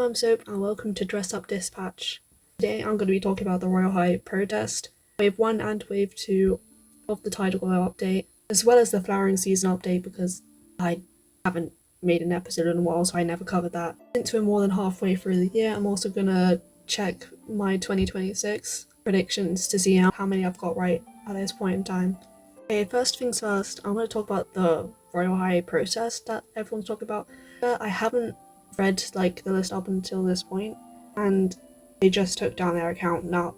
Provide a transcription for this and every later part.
Hello, I'm Soap and welcome to Dress Up Dispatch. Today I'm going to be talking about the Royale High protest, Wave 1 and Wave 2 of the Tidalglow update, as well as the Flowering Season update because I haven't made an episode in a while, so I never covered that. Since we're more than halfway through the year, I'm also going to check my 2026 predictions to see how many I've got right at this point in time. Okay, first things first, I'm going to talk about the Royale High protest that everyone's talking about. I haven't read the list up until this point, and they just took down their account not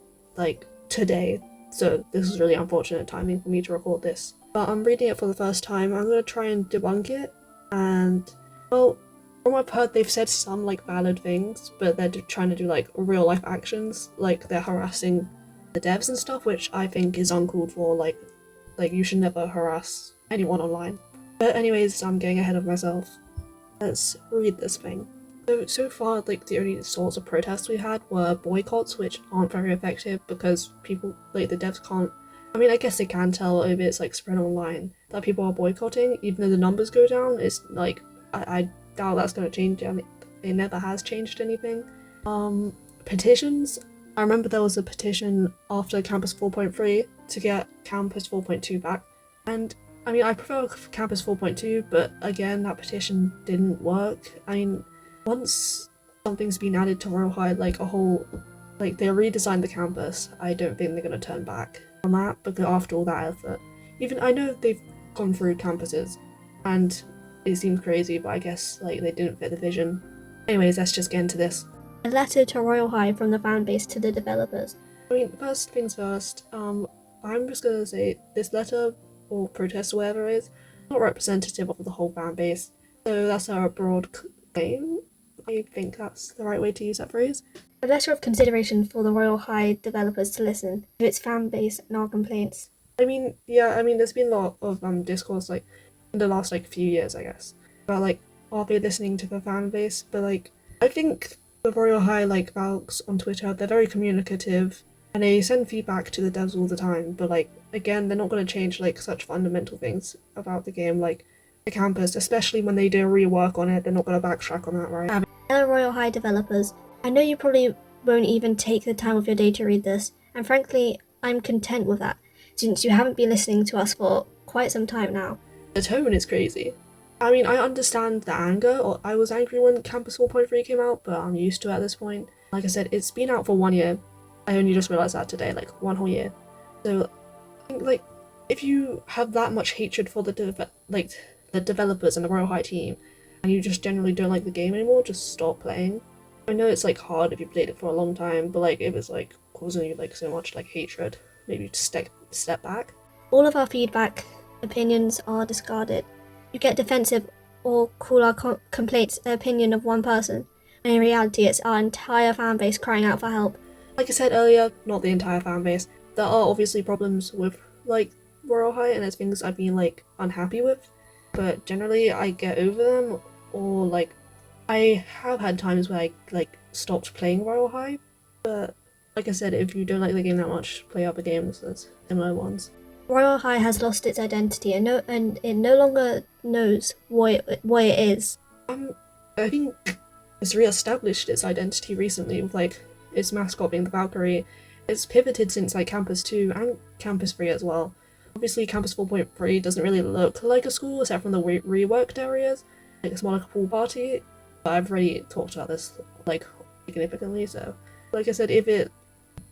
today, so this is really unfortunate timing for me to record this. But I'm reading it for the first time. I'm gonna try and debunk it, and well, from what I've heard, they've said some valid things, but they're trying to do real life actions, they're harassing the devs and stuff, which I think is uncalled for. Like you should never harass anyone online. But anyways, I'm getting ahead of myself. Let's read this thing. So far, the only sorts of protests we had were boycotts, which aren't very effective because people, the devs can't. I mean, I guess they can tell if it's spread online that people are boycotting, even though the numbers go down. It's I doubt that's going to change. I mean, it never has changed anything. Petitions. I remember there was a petition after Campus 4.3 to get Campus 4.2 back, and I mean, I prefer Campus 4.2, but again, that petition didn't work. I mean, once something's been added to Royale High, they redesigned the campus, I don't think they're going to turn back on that, because after all that effort. Even, I know they've gone through campuses, and it seems crazy, but I guess, they didn't fit the vision. Anyways, let's just get into this. A letter to Royale High from the fanbase to the developers. I mean, first things first, I'm just going to say this letter, or protest or whatever it is, not representative of the whole fan base. So that's our broad claim. I think that's the right way to use that phrase. A letter of consideration for the Royale High developers to listen to its fan base and our complaints. I mean, yeah, there's been a lot of discourse in the last few years, I guess, about are they listening to the fan base? But I think the Royale High Valks on Twitter, they're very communicative and they send feedback to the devs all the time, but again, they're not going to change such fundamental things about the game, the campus, especially when they do a rework on it. They're not going to backtrack on that, right? Hello Royale High developers, I know you probably won't even take the time of your day to read this, and frankly, I'm content with that, since you haven't been listening to us for quite some time now. The tone is crazy. I mean, I understand the anger, or I was angry when Campus 4.3 came out, but I'm used to it at this point. Like I said, it's been out for 1 year. I only just realized that today, 1 whole year. So, I think, if you have that much hatred for the developers and the Royale High team, and you just generally don't like the game anymore, just stop playing. I know it's hard if you played it for a long time, but if it's causing you so much hatred, maybe just step back. All of our feedback, opinions are discarded. You get defensive or call our complaints the opinion of one person, and in reality it's our entire fanbase crying out for help. Like I said earlier, not the entire fanbase. There are obviously problems with Royale High, and there's things I've been unhappy with, but generally I get over them, or I have had times where I stopped playing Royale High, but like I said, if you don't like the game that much, play other games. There's similar ones. Royale High has lost its identity and it no longer knows what it is. I think it's re-established its identity recently with its mascot being the Valkyrie. It's pivoted since Campus 2 and Campus 3 as well. Obviously Campus 4.3 doesn't really look like a school except from the reworked areas. It's more like a pool party, but I've already talked about this significantly, so like I said,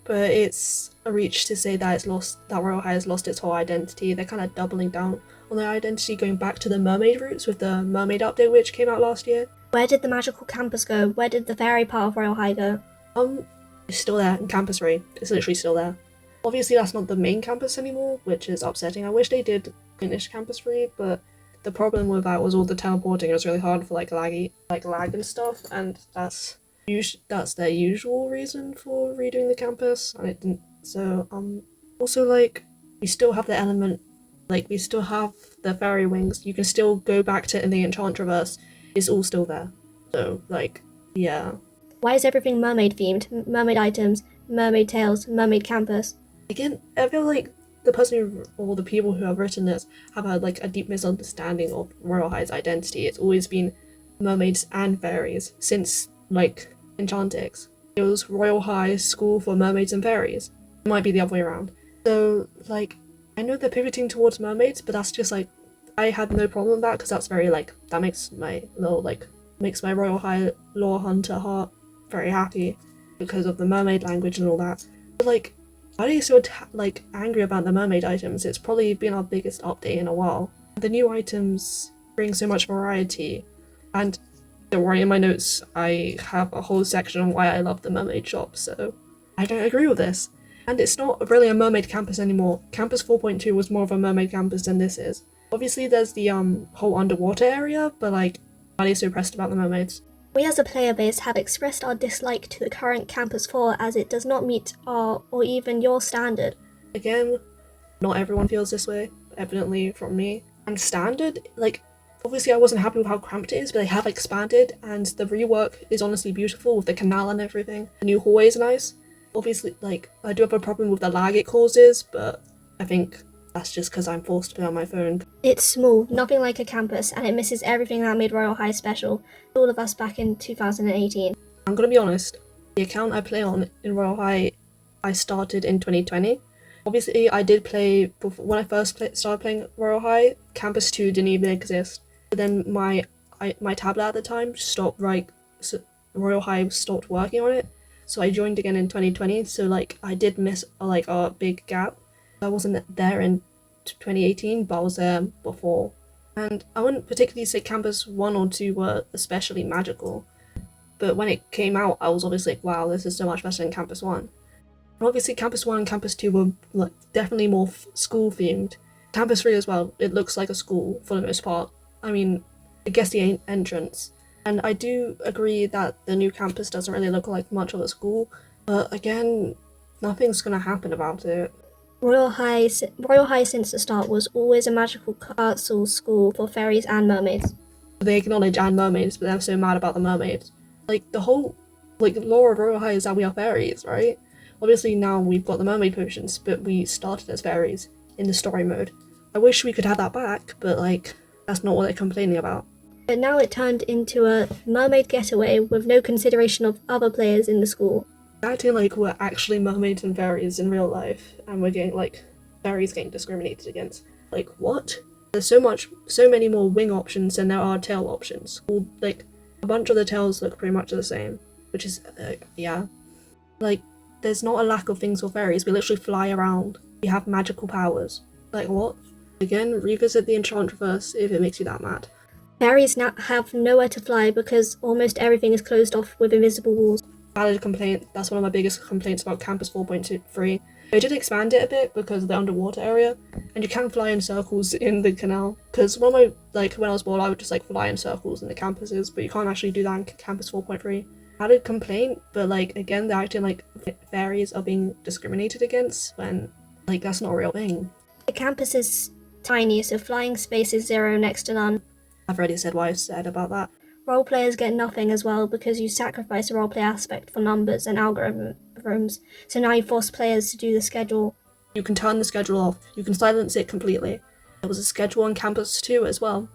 but it's a reach to say that Royale High has lost its whole identity. They're kind of doubling down on their identity, going back to the Mermaid roots with the Mermaid update which came out last year. Where did the magical campus go? Where did the fairy part of Royale High go? It's still there in Campus 3. It's literally still there. Obviously that's not the main campus anymore, which is upsetting. I wish they did finish Campus 3, but the problem with that was all the teleporting. It was really hard for lag and stuff, and that's their usual reason for redoing the campus, and it didn't. So also we still have the element, we still have the fairy wings. You can still go back to in the Enchantraverse. It's all still there. So yeah. Why is everything mermaid themed? Mermaid items, mermaid tails, mermaid campus. Again, I feel the person or the people who have written this have had a deep misunderstanding of Royale High's identity. It's always been mermaids and fairies since Enchantix. It was Royale High School for Mermaids and Fairies. It might be the other way around. So, like, I know they're pivoting towards mermaids, but that's just, like, I had no problem with that, because that's very, like, that makes my little, like, makes my Royale High lore hunter heart very happy, because of the mermaid language and all that. But, like, why are you so, like, angry about the mermaid items? It's probably been our biggest update in a while. The new items bring so much variety, and don't worry, in my notes I have a whole section on why I love the mermaid shop, so I don't agree with this. And it's not really a mermaid campus anymore. Campus 4.2 was more of a mermaid campus than this is. Obviously there's the whole underwater area, but like, why are you so pressed about the mermaids? We as a player base have expressed our dislike to the current Campus 4 as it does not meet our or even your standard. Again, not everyone feels this way, evidently from me. And standard, like, obviously I wasn't happy with how cramped it is, but they have expanded, and the rework is honestly beautiful with the canal and everything. The new hallway is nice. Obviously, like, I do have a problem with the lag it causes, but I think that's just because I'm forced to play on my phone. It's small, nothing like a campus, and it misses everything that made Royale High special, all of us back in 2018. I'm gonna be honest, the account I play on in Royale High, I started in 2020. Obviously, I did play, before, when I first started playing Royale High, Campus 2 didn't even exist. But then my tablet at the time stopped, Royale High stopped working on it, so I joined again in 2020, so like, I did miss like a big gap. I wasn't there in 2018, but I was there before. And I wouldn't particularly say Campus 1 or 2 were especially magical, but when it came out, I was obviously like, wow, this is so much better than Campus 1. And obviously Campus 1 and Campus 2 were like, definitely more school themed. Campus 3 as well, it looks like a school for the most part. I mean, I guess the entrance. And I do agree that the new campus doesn't really look like much of a school, but again, nothing's gonna happen about it. Royale High since the start was always a magical castle school for fairies and mermaids. They acknowledge and mermaids, but they're so mad about the mermaids. Like, the whole, like, lore of Royale High is that we are fairies, right? Obviously now we've got the mermaid potions, but we started as fairies in the story mode. I wish we could have that back, but like, that's not what they're complaining about. But now it turned into a mermaid getaway with no consideration of other players in the school. Acting like we're actually mermaids and fairies in real life, and we're getting, like, fairies getting discriminated against. Like, what? There's so many more wing options than there are tail options. Like, a bunch of the tails look pretty much the same, which is, yeah. Like, there's not a lack of things for fairies, we literally fly around. We have magical powers. Like, what? Again, revisit the Enchantress if it makes you that mad. Fairies now have nowhere to fly because almost everything is closed off with invisible walls. Valid complaint, that's one of my biggest complaints about Campus 4.3. They did expand it a bit because of the underwater area, and you can fly in circles in the canal. Because when I was bored, I would just like fly in circles in the campuses, but you can't actually do that in Campus 4.3. Valid complaint, but like, again, they're acting like fairies are being discriminated against when, like, that's not a real thing. The campus is tiny, so flying space is zero next to none. I've already said what I said about that. Role players get nothing as well because you sacrifice the roleplay aspect for numbers and algorithms, so now you force players to do the schedule. You can turn the schedule off, you can silence it completely. There was a schedule on Campus 2 as well.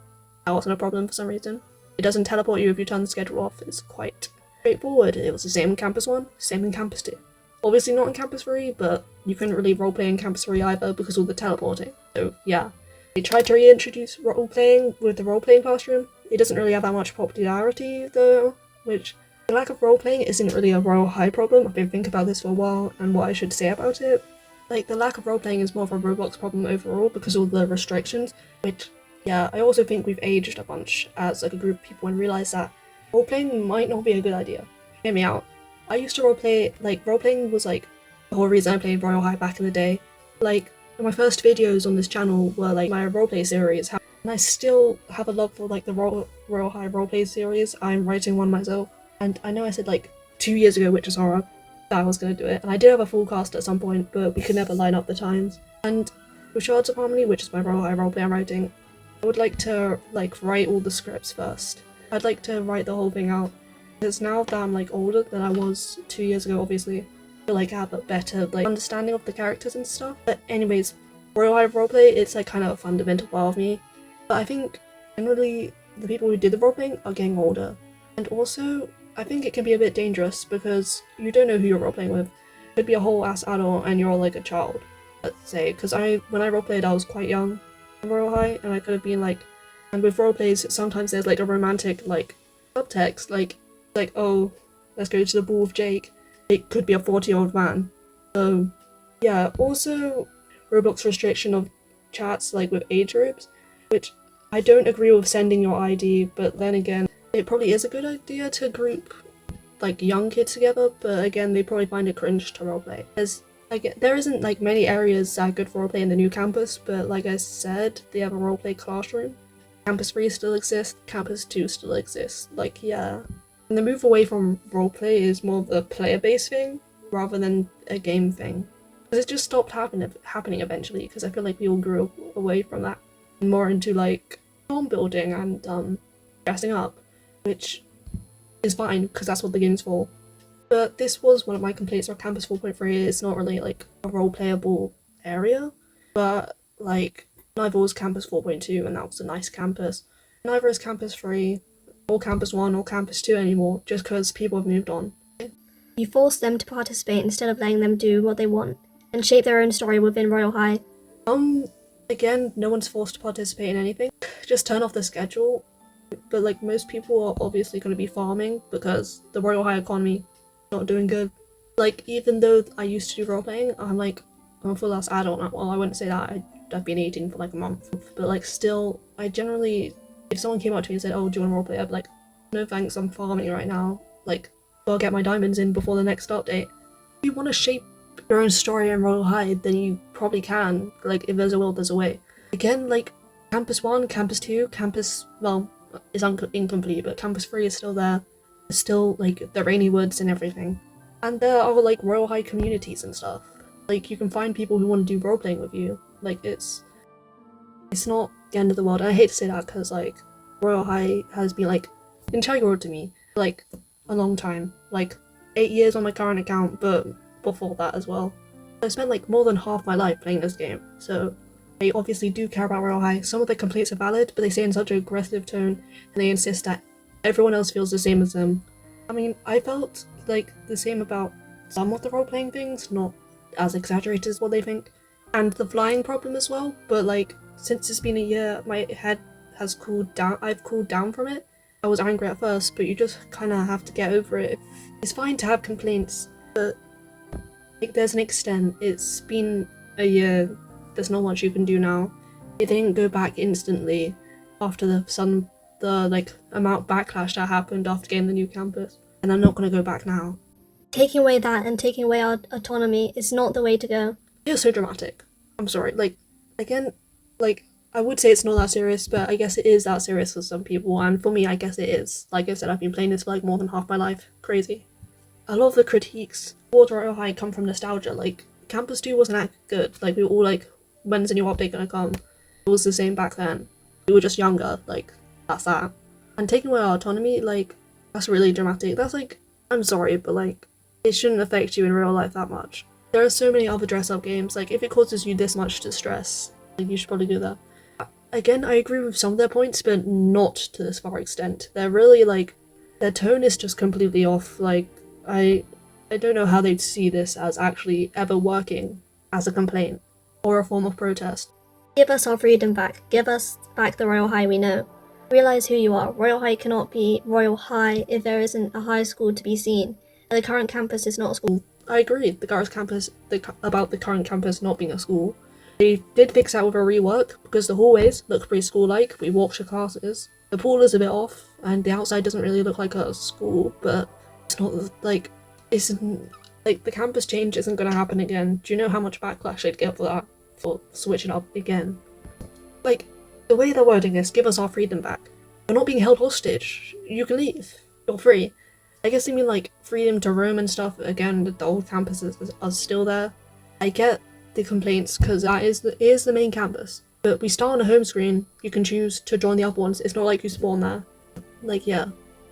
That wasn't a problem for some reason. It doesn't teleport you if you turn the schedule off, it's quite straightforward. It was the same in Campus 1, same in Campus 2. Obviously not in Campus 3, but you couldn't really roleplay in Campus 3 either because of all the teleporting. So yeah. They tried to reintroduce roleplaying with the roleplaying classroom. It doesn't really have that much popularity though, which the lack of roleplaying isn't really a Royale High problem. I've been thinking about this for a while and what I should say about it. Like, the lack of roleplaying is more of a Roblox problem overall because of all the restrictions, which, yeah, I also think we've aged a bunch as like a group of people and realised that roleplaying might not be a good idea. Hear me out. I used to roleplay, like, roleplaying was like the whole reason I played Royale High back in the day. Like, my first videos on this channel were like my roleplay series, and I still have a love for like the Royale High roleplay series. I'm writing one myself, and I know I said like 2 years ago, which is horror, that I was going to do it, and I did have a full cast at some point, but we could never line up the times. And with Shards of Harmony, which is my Royale High roleplay I'm writing, I would like to like write all the scripts first. I'd like to write the whole thing out, because now that I'm like older than I was 2 years ago, obviously, I feel like I have a better like understanding of the characters and stuff. But anyways, Royale High roleplay, it's like kind of a fundamental part of me. But I think generally the people who did the roleplaying are getting older. And also, I think it can be a bit dangerous because you don't know who you're roleplaying with. It could be a whole ass adult and you're like a child, let's say. Because when I roleplayed, I was quite young in Royale High, and I could have been like, and with roleplays, sometimes there's like a romantic like subtext, like oh, let's go to the ball with Jake. It could be a 40-year-old man. So yeah. Also, Roblox restriction of chats like with age groups, which I don't agree with sending your ID, but then again, it probably is a good idea to group like young kids together, but again, they probably find it cringe to roleplay. There isn't like many areas that are good for roleplay in the new campus, but like I said, they have a roleplay classroom. Campus 3 still exists, Campus 2 still exists, like yeah. And the move away from roleplay is more of a player-based thing, rather than a game thing. Because it just stopped happening eventually, because I feel like people grew away from that. And more into like home building and dressing up, which is fine, because that's what the game's for. But this was one of my complaints with Campus 4.3, it's not really like a role-playable area, but like neither was Campus 4.2, and that was a nice campus. Neither is Campus 3, or Campus 1, or Campus 2 anymore, just because people have moved on. You force them to participate instead of letting them do what they want, and shape their own story within Royale High. Again, no one's forced to participate in anything. Just turn off the schedule. But like most people are obviously going to be farming because the Royale High economy is not doing good. Like even though I used to do roleplaying, I'm a full ass adult now. Well, I wouldn't say that. I've been 18 for like a month. But like still, I generally, if someone came up to me and said, oh, do you want to roleplay? I'd be like, no thanks, I'm farming right now. Like, I'll get my diamonds in before the next update. If you want to shape your own story in Royale High, then you probably can. Like, if there's a will, there's a way. Again, like, Campus 1, Campus 2, well, is incomplete, but Campus 3 is still there. There's still, like, the Rainy Woods and everything. And there are, like, Royale High communities and stuff. Like, you can find people who want to do roleplaying with you. Like, it's not the end of the world. And I hate to say that because, like, Royale High has been, like, integral to me, like, a long time. Like, 8 years on my current account, but before that as well. I spent, like, more than half my life playing this game, so I obviously do care about Royale High. Some of the complaints are valid, but they say in such an aggressive tone, and they insist that everyone else feels the same as them. I mean, I felt, like, the same about some of the role-playing things, not as exaggerated as what they think. And the flying problem as well, but, like, since it's been a year, my head has cooled down. I've cooled down from it. I was angry at first, but you just kind of have to get over it. It's fine to have complaints, but like, there's an extent. It's been a year. There's not much you can do now. It didn't go back instantly after the amount of backlash that happened after getting the new campus, and I'm not gonna go back now. Taking away that and taking away our autonomy is not the way to go. You're so dramatic. I'm sorry. Like, again, like, I would say it's not that serious, but I guess it is that serious for some people, and for me, I guess it is. Like I said, I've been playing this for like more than half my life. Crazy. A lot of the critiques towards Royale High come from nostalgia. Like, Campus 2 wasn't that good. Like, we were all like, when's the new update gonna come? It was the same back then. We were just younger. Like, that's that. And taking away our autonomy, like, that's really dramatic. That's like, I'm sorry, but like, it shouldn't affect you in real life that much. There are so many other dress-up games. Like, if it causes you this much distress, like, you should probably do that. Again, I agree with some of their points, but not to this far extent. They're really, like, their tone is just completely off. Like, I don't know how they'd see this as actually ever working as a complaint or a form of protest. Give us our freedom back. Give us back the Royale High we know. Realize who you are. Royale High cannot be Royale High if there isn't a high school to be seen. The current campus is not a school. I agree. About the current campus not being a school. They did fix that with a rework because the hallways look pretty school-like. We walk to classes. The pool is a bit off, and the outside doesn't really look like a school, but it's not like the campus change isn't going to happen again. Do you know how much backlash they'd get for that? For switching up again? Like, the way they're wording this, give us our freedom back. We're not being held hostage. You can leave. You're free. I guess they mean like freedom to roam and stuff. Again, the old campuses are still there. I get the complaints because that is the main campus. But we start on a home screen. You can choose to join the other ones. It's not like you spawn there. Like, yeah.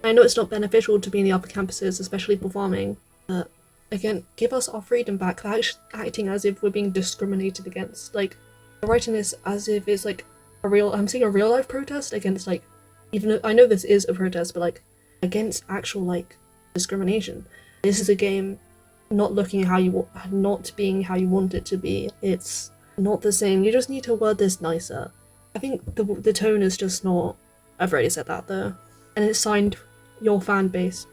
I know it's not beneficial to be in the upper campuses, especially for farming, but again, give us our freedom back. They're acting as if we're being discriminated against. Like, they're writing this as if it's like I'm seeing a real life protest against, like, even though I know this is a protest, but like against actual like discrimination. This is a game not being how you want it to be. It's not the same. You just need to word this nicer. I think the tone is just not. I've already said that though, and it's signed your fan base.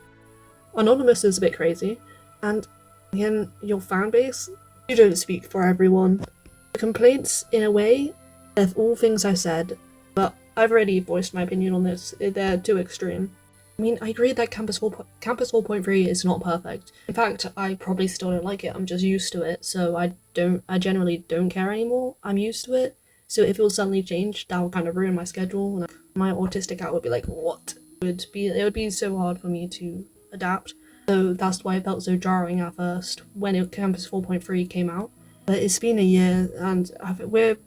Anonymous is a bit crazy, and again, your fan base. You don't speak for everyone. The complaints, in a way, they're all things I said, but I've already voiced my opinion on this. They're too extreme. I mean, I agree that Campus 4.3 is not perfect. In fact, I probably still don't like it. I'm just used to it, so I generally don't care anymore. I'm used to it. So if it was suddenly changed, that would kind of ruin my schedule, and my autistic cat would be like, what? It would be so hard for me to adapt. So that's why it felt so jarring at first when Campus 4.3 came out. But it's been a year, and we're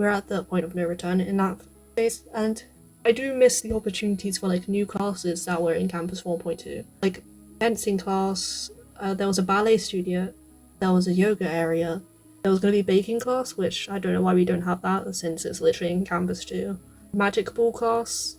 at the point of no return in that phase, and I do miss the opportunities for like new classes that were in Campus 4.2. Like fencing class, there was a ballet studio, there was a yoga area, there was going to be baking class, which I don't know why we don't have that since it's literally in Campus 2. Magic ball class,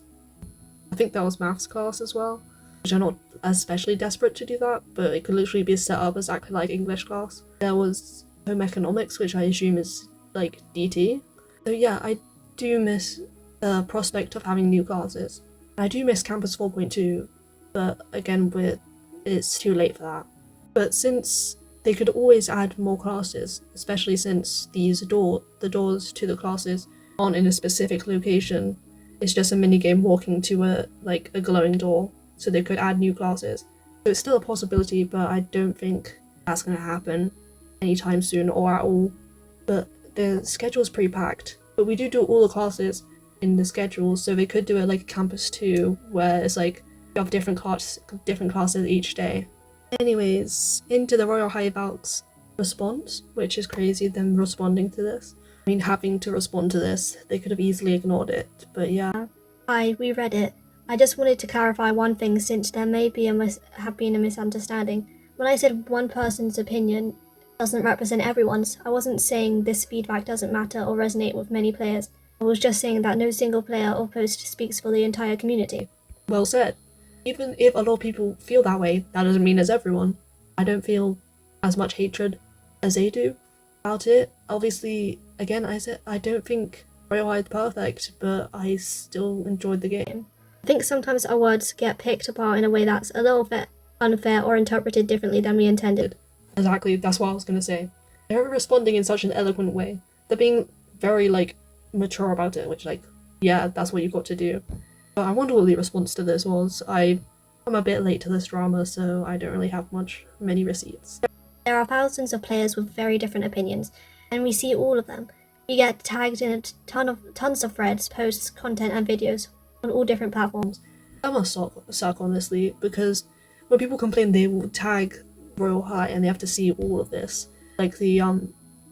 I think there was maths class as well, which I'm not especially desperate to do that, but it could literally be set up exactly like English class. There was home economics, which I assume is like DT. So yeah, I do miss the prospect of having new classes. I do miss Campus 4.2, but again, it's too late for that. But since they could always add more classes, especially since the doors to the classes aren't in a specific location, it's just a minigame walking to a glowing door, so they could add new classes. So it's still a possibility, but I don't think that's going to happen anytime soon or at all. But the schedule's pretty packed. But we do all the classes in the schedule, so they could do it like Campus 2, where it's like you have different classes each day. Anyways, into the Royale High Valk's response, which is crazy, them responding to this. I mean, having to respond to this, they could have easily ignored it, but yeah. We read it. I just wanted to clarify one thing, since there may be have been a misunderstanding. When I said one person's opinion doesn't represent everyone's, I wasn't saying this feedback doesn't matter or resonate with many players. I was just saying that no single player or post speaks for the entire community. Well said. Even if a lot of people feel that way, that doesn't mean it's everyone. I don't feel as much hatred as they do about it. Obviously, again, I don't think Royale High is perfect, but I still enjoyed the game. I think sometimes our words get picked apart in a way that's a little bit unfair or interpreted differently than we intended. Exactly, that's what I was gonna say. They're responding in such an eloquent way. They're being very, mature about it, which, yeah, that's what you've got to do. But I wonder what the response to this was. I'm a bit late to this drama, so I don't really have many receipts. There are thousands of players with very different opinions, and we see all of them. We get tagged in tons of threads, posts, content, and videos on all different platforms. That must suck, honestly, because when people complain, they will tag Royale High and they have to see all of this. Like the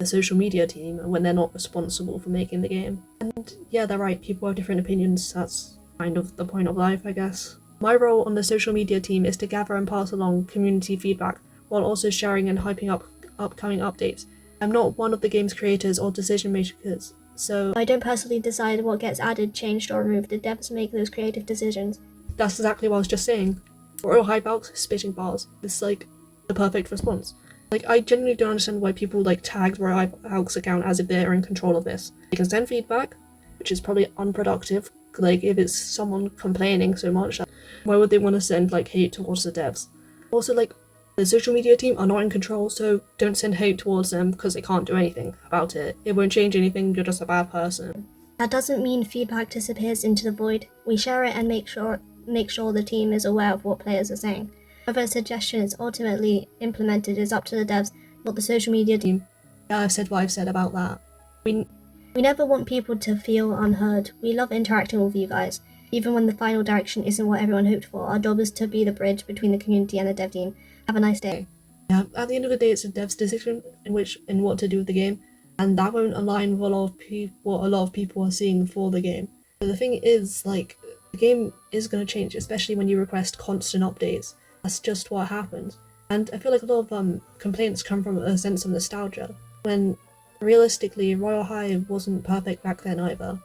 social media team, when they're not responsible for making the game. And yeah, they're right, people have different opinions, that's kind of the point of life, I guess. My role on the social media team is to gather and pass along community feedback, while also sharing and hyping up upcoming updates. I'm not one of the game's creators or decision makers, so I don't personally decide what gets added, changed, or removed. The devs make those creative decisions. That's exactly what I was just saying. Royale High Valk's spitting bars. It's the perfect response. I genuinely don't understand why people tagged Royale High Valk's account as if they're in control of this. They can send feedback, which is probably unproductive. If it's someone complaining so much, why would they want to send hate towards the devs? Also, the social media team are not in control, so don't send hate towards them because they can't do anything about it. It won't change anything, you're just a bad person. That doesn't mean feedback disappears into the void. We share it and make sure the team is aware of what players are saying. Whether a suggestion is ultimately implemented is up to the devs, not the social media team. Yeah, I've said what I've said about that. We never want people to feel unheard. We love interacting with you guys. Even when the final direction isn't what everyone hoped for, our job is to be the bridge between the community and the dev team. Have a nice day. Yeah, at the end of the day, it's a dev's decision in what to do with the game, and that won't align with what a lot of people are seeing for the game. But the thing is, the game is going to change, especially when you request constant updates. That's just what happens. And I feel like a lot of complaints come from a sense of nostalgia, when realistically, Royale High wasn't perfect back then either.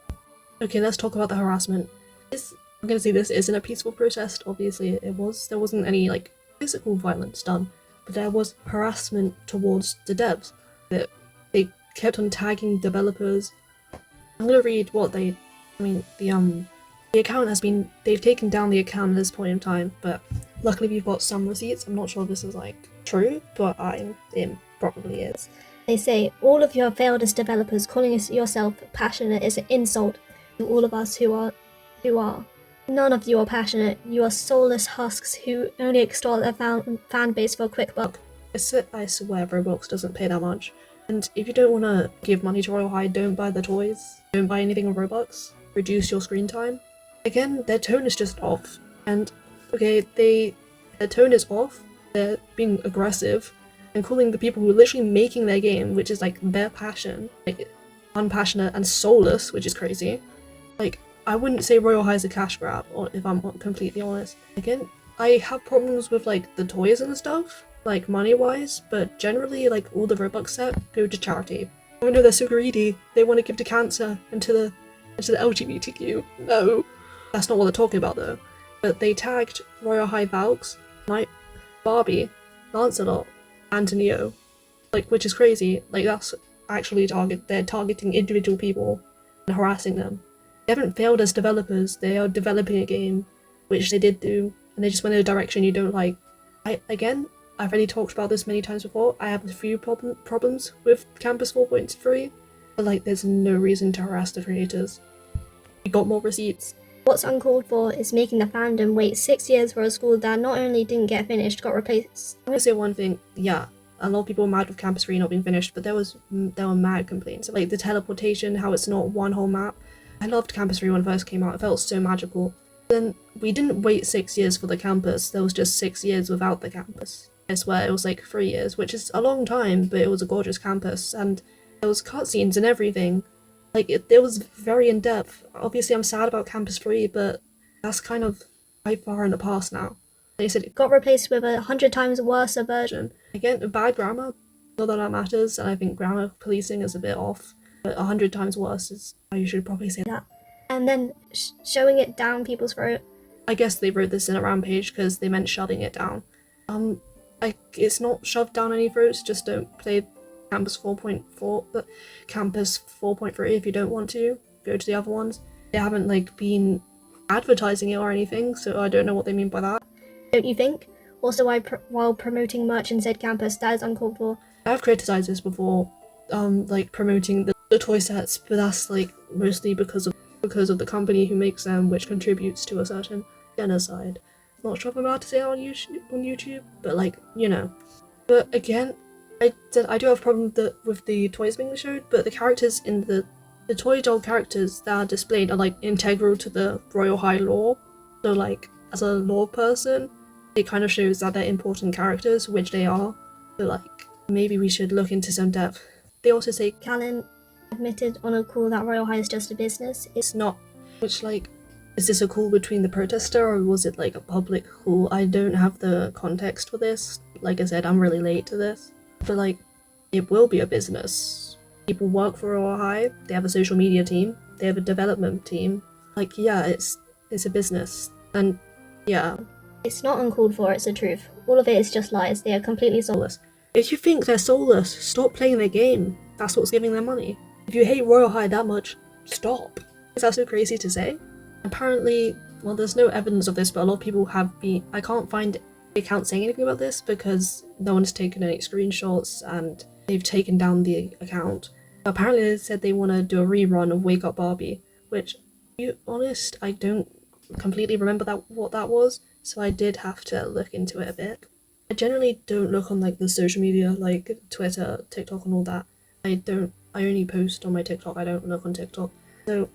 Okay, let's talk about the harassment. I'm gonna say this isn't a peaceful protest. Obviously it was. There wasn't any like physical violence done, but there was harassment towards the devs. That they kept on tagging developers. I'm gonna read what they. I mean, the account has been. They've taken down the account at this point in time, but luckily we've got some receipts. I'm not sure if this is like true, but it probably is. They say, all of you have failed as developers. Calling yourself passionate is an insult to all of us who are. None of you are passionate. You are soulless husks who only extort their fan base for a quick buck. I swear Roblox doesn't pay that much. And if you don't want to give money to Royale High, don't buy the toys. Don't buy anything on Robux. Reduce your screen time. Again, their tone is just off. And, okay, their tone is off. They're being aggressive. And calling the people who are literally making their game, which is like their passion, like unpassionate and soulless, which is crazy. Like, I wouldn't say Royale High is a cash grab, or if I'm completely honest. Again, I have problems with like the toys and stuff, like money-wise, but generally like all the Robux set go to charity. Oh no, they're so greedy. They want to give to cancer and to the LGBTQ. No, that's not what they're talking about though. But they tagged Royale High Valks, Night, Barbie, Lancelot, and Neo, like, which is crazy. Like, that's actually they're targeting individual people and harassing them. They haven't failed as developers. They are developing a game, which they did do, and they just went in a direction you don't like. I've already talked about this many times before. I have a few problems with Campus 4.3, but like, there's no reason to harass the creators. We got more receipts. What's uncalled for is making the fandom wait 6 years for a school that not only didn't get finished, got replaced. I'm gonna say one thing, yeah, a lot of people were mad with Campus 3 not being finished, but there were mad complaints. Like the teleportation, how it's not one whole map. I loved Campus 3 when it first came out, it felt so magical. Then we didn't wait 6 years for the campus, there was just 6 years without the campus. I swear it was like 3 years, which is a long time, but it was a gorgeous campus, and there was cutscenes and everything. Like, it was very in-depth. Obviously, I'm sad about Campus 3, but that's kind of quite far in the past now. They said it got replaced with 100 times worse version. Again, bad grammar, not that matters, and I think grammar policing is a bit off, but 100 times worse is how you should probably say that. And then showing it down people's throat. I guess they wrote this in a rampage because they meant shoving it down. It's not shoved down any throats, just don't play Campus 4.4, but Campus 4.3 if you don't want to. Go to the other ones. They haven't like been advertising it or anything, so I don't know what they mean by that. Don't you think? Also, while promoting merch in said campus, that is uncalled for. I have criticised this before, like promoting the toy sets, but that's like mostly because of the company who makes them, which contributes to a certain genocide. Not sure if I'm allowed to say it on YouTube, but like, you know. But again, I do have a problem with the toys being showed, but the characters in the toy doll characters that are displayed are like integral to the Royale High lore. So like, as a lore person, it kind of shows that they're important characters, which they are. But like, maybe we should look into some depth. They also say Callan admitted on a call that Royale High is just a business. It's not. Which like, is this a call between the protester or was it like a public call? I don't have the context for this. Like I said, I'm really late to this. But like, it will be a business. People work for Royale High, they have a social media team, they have a development team. Like, yeah, it's a business. And yeah. It's not uncalled for, it's the truth. All of it is just lies. They are completely soulless. If you think they're soulless, stop playing their game. That's what's giving them money. If you hate Royale High that much, stop. Is that so crazy to say? Apparently, well, there's no evidence of this, but a lot of people have been. I can't find the account saying anything about this because no one's taken any screenshots and they've taken down the account. Apparently, they said they want to do a rerun of Wake Up Barbie, which, to be honest, I don't completely remember what that was, so I did have to look into it a bit. I generally don't look on like the social media, like Twitter, TikTok, and all that. I only post on my TikTok. I don't look on TikTok. So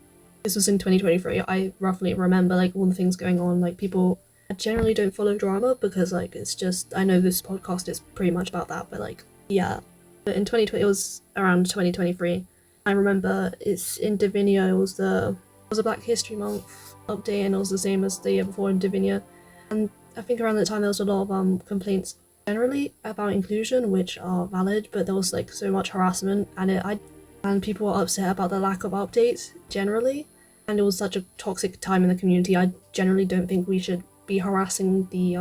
this was in 2023. I roughly remember like all the things going on. Like people, I generally don't follow drama because like it's just, I know this podcast is pretty much about that, but like yeah. But in 2020, it was around 2023. I remember it's in Divinia. It was a Black History Month update, and it was the same as the year before in Divinia. And I think around that time there was a lot of complaints generally about inclusion, which are valid, but there was like so much harassment, and people were upset about the lack of updates generally. and it was such a toxic time in the community. I generally don't think we should be harassing the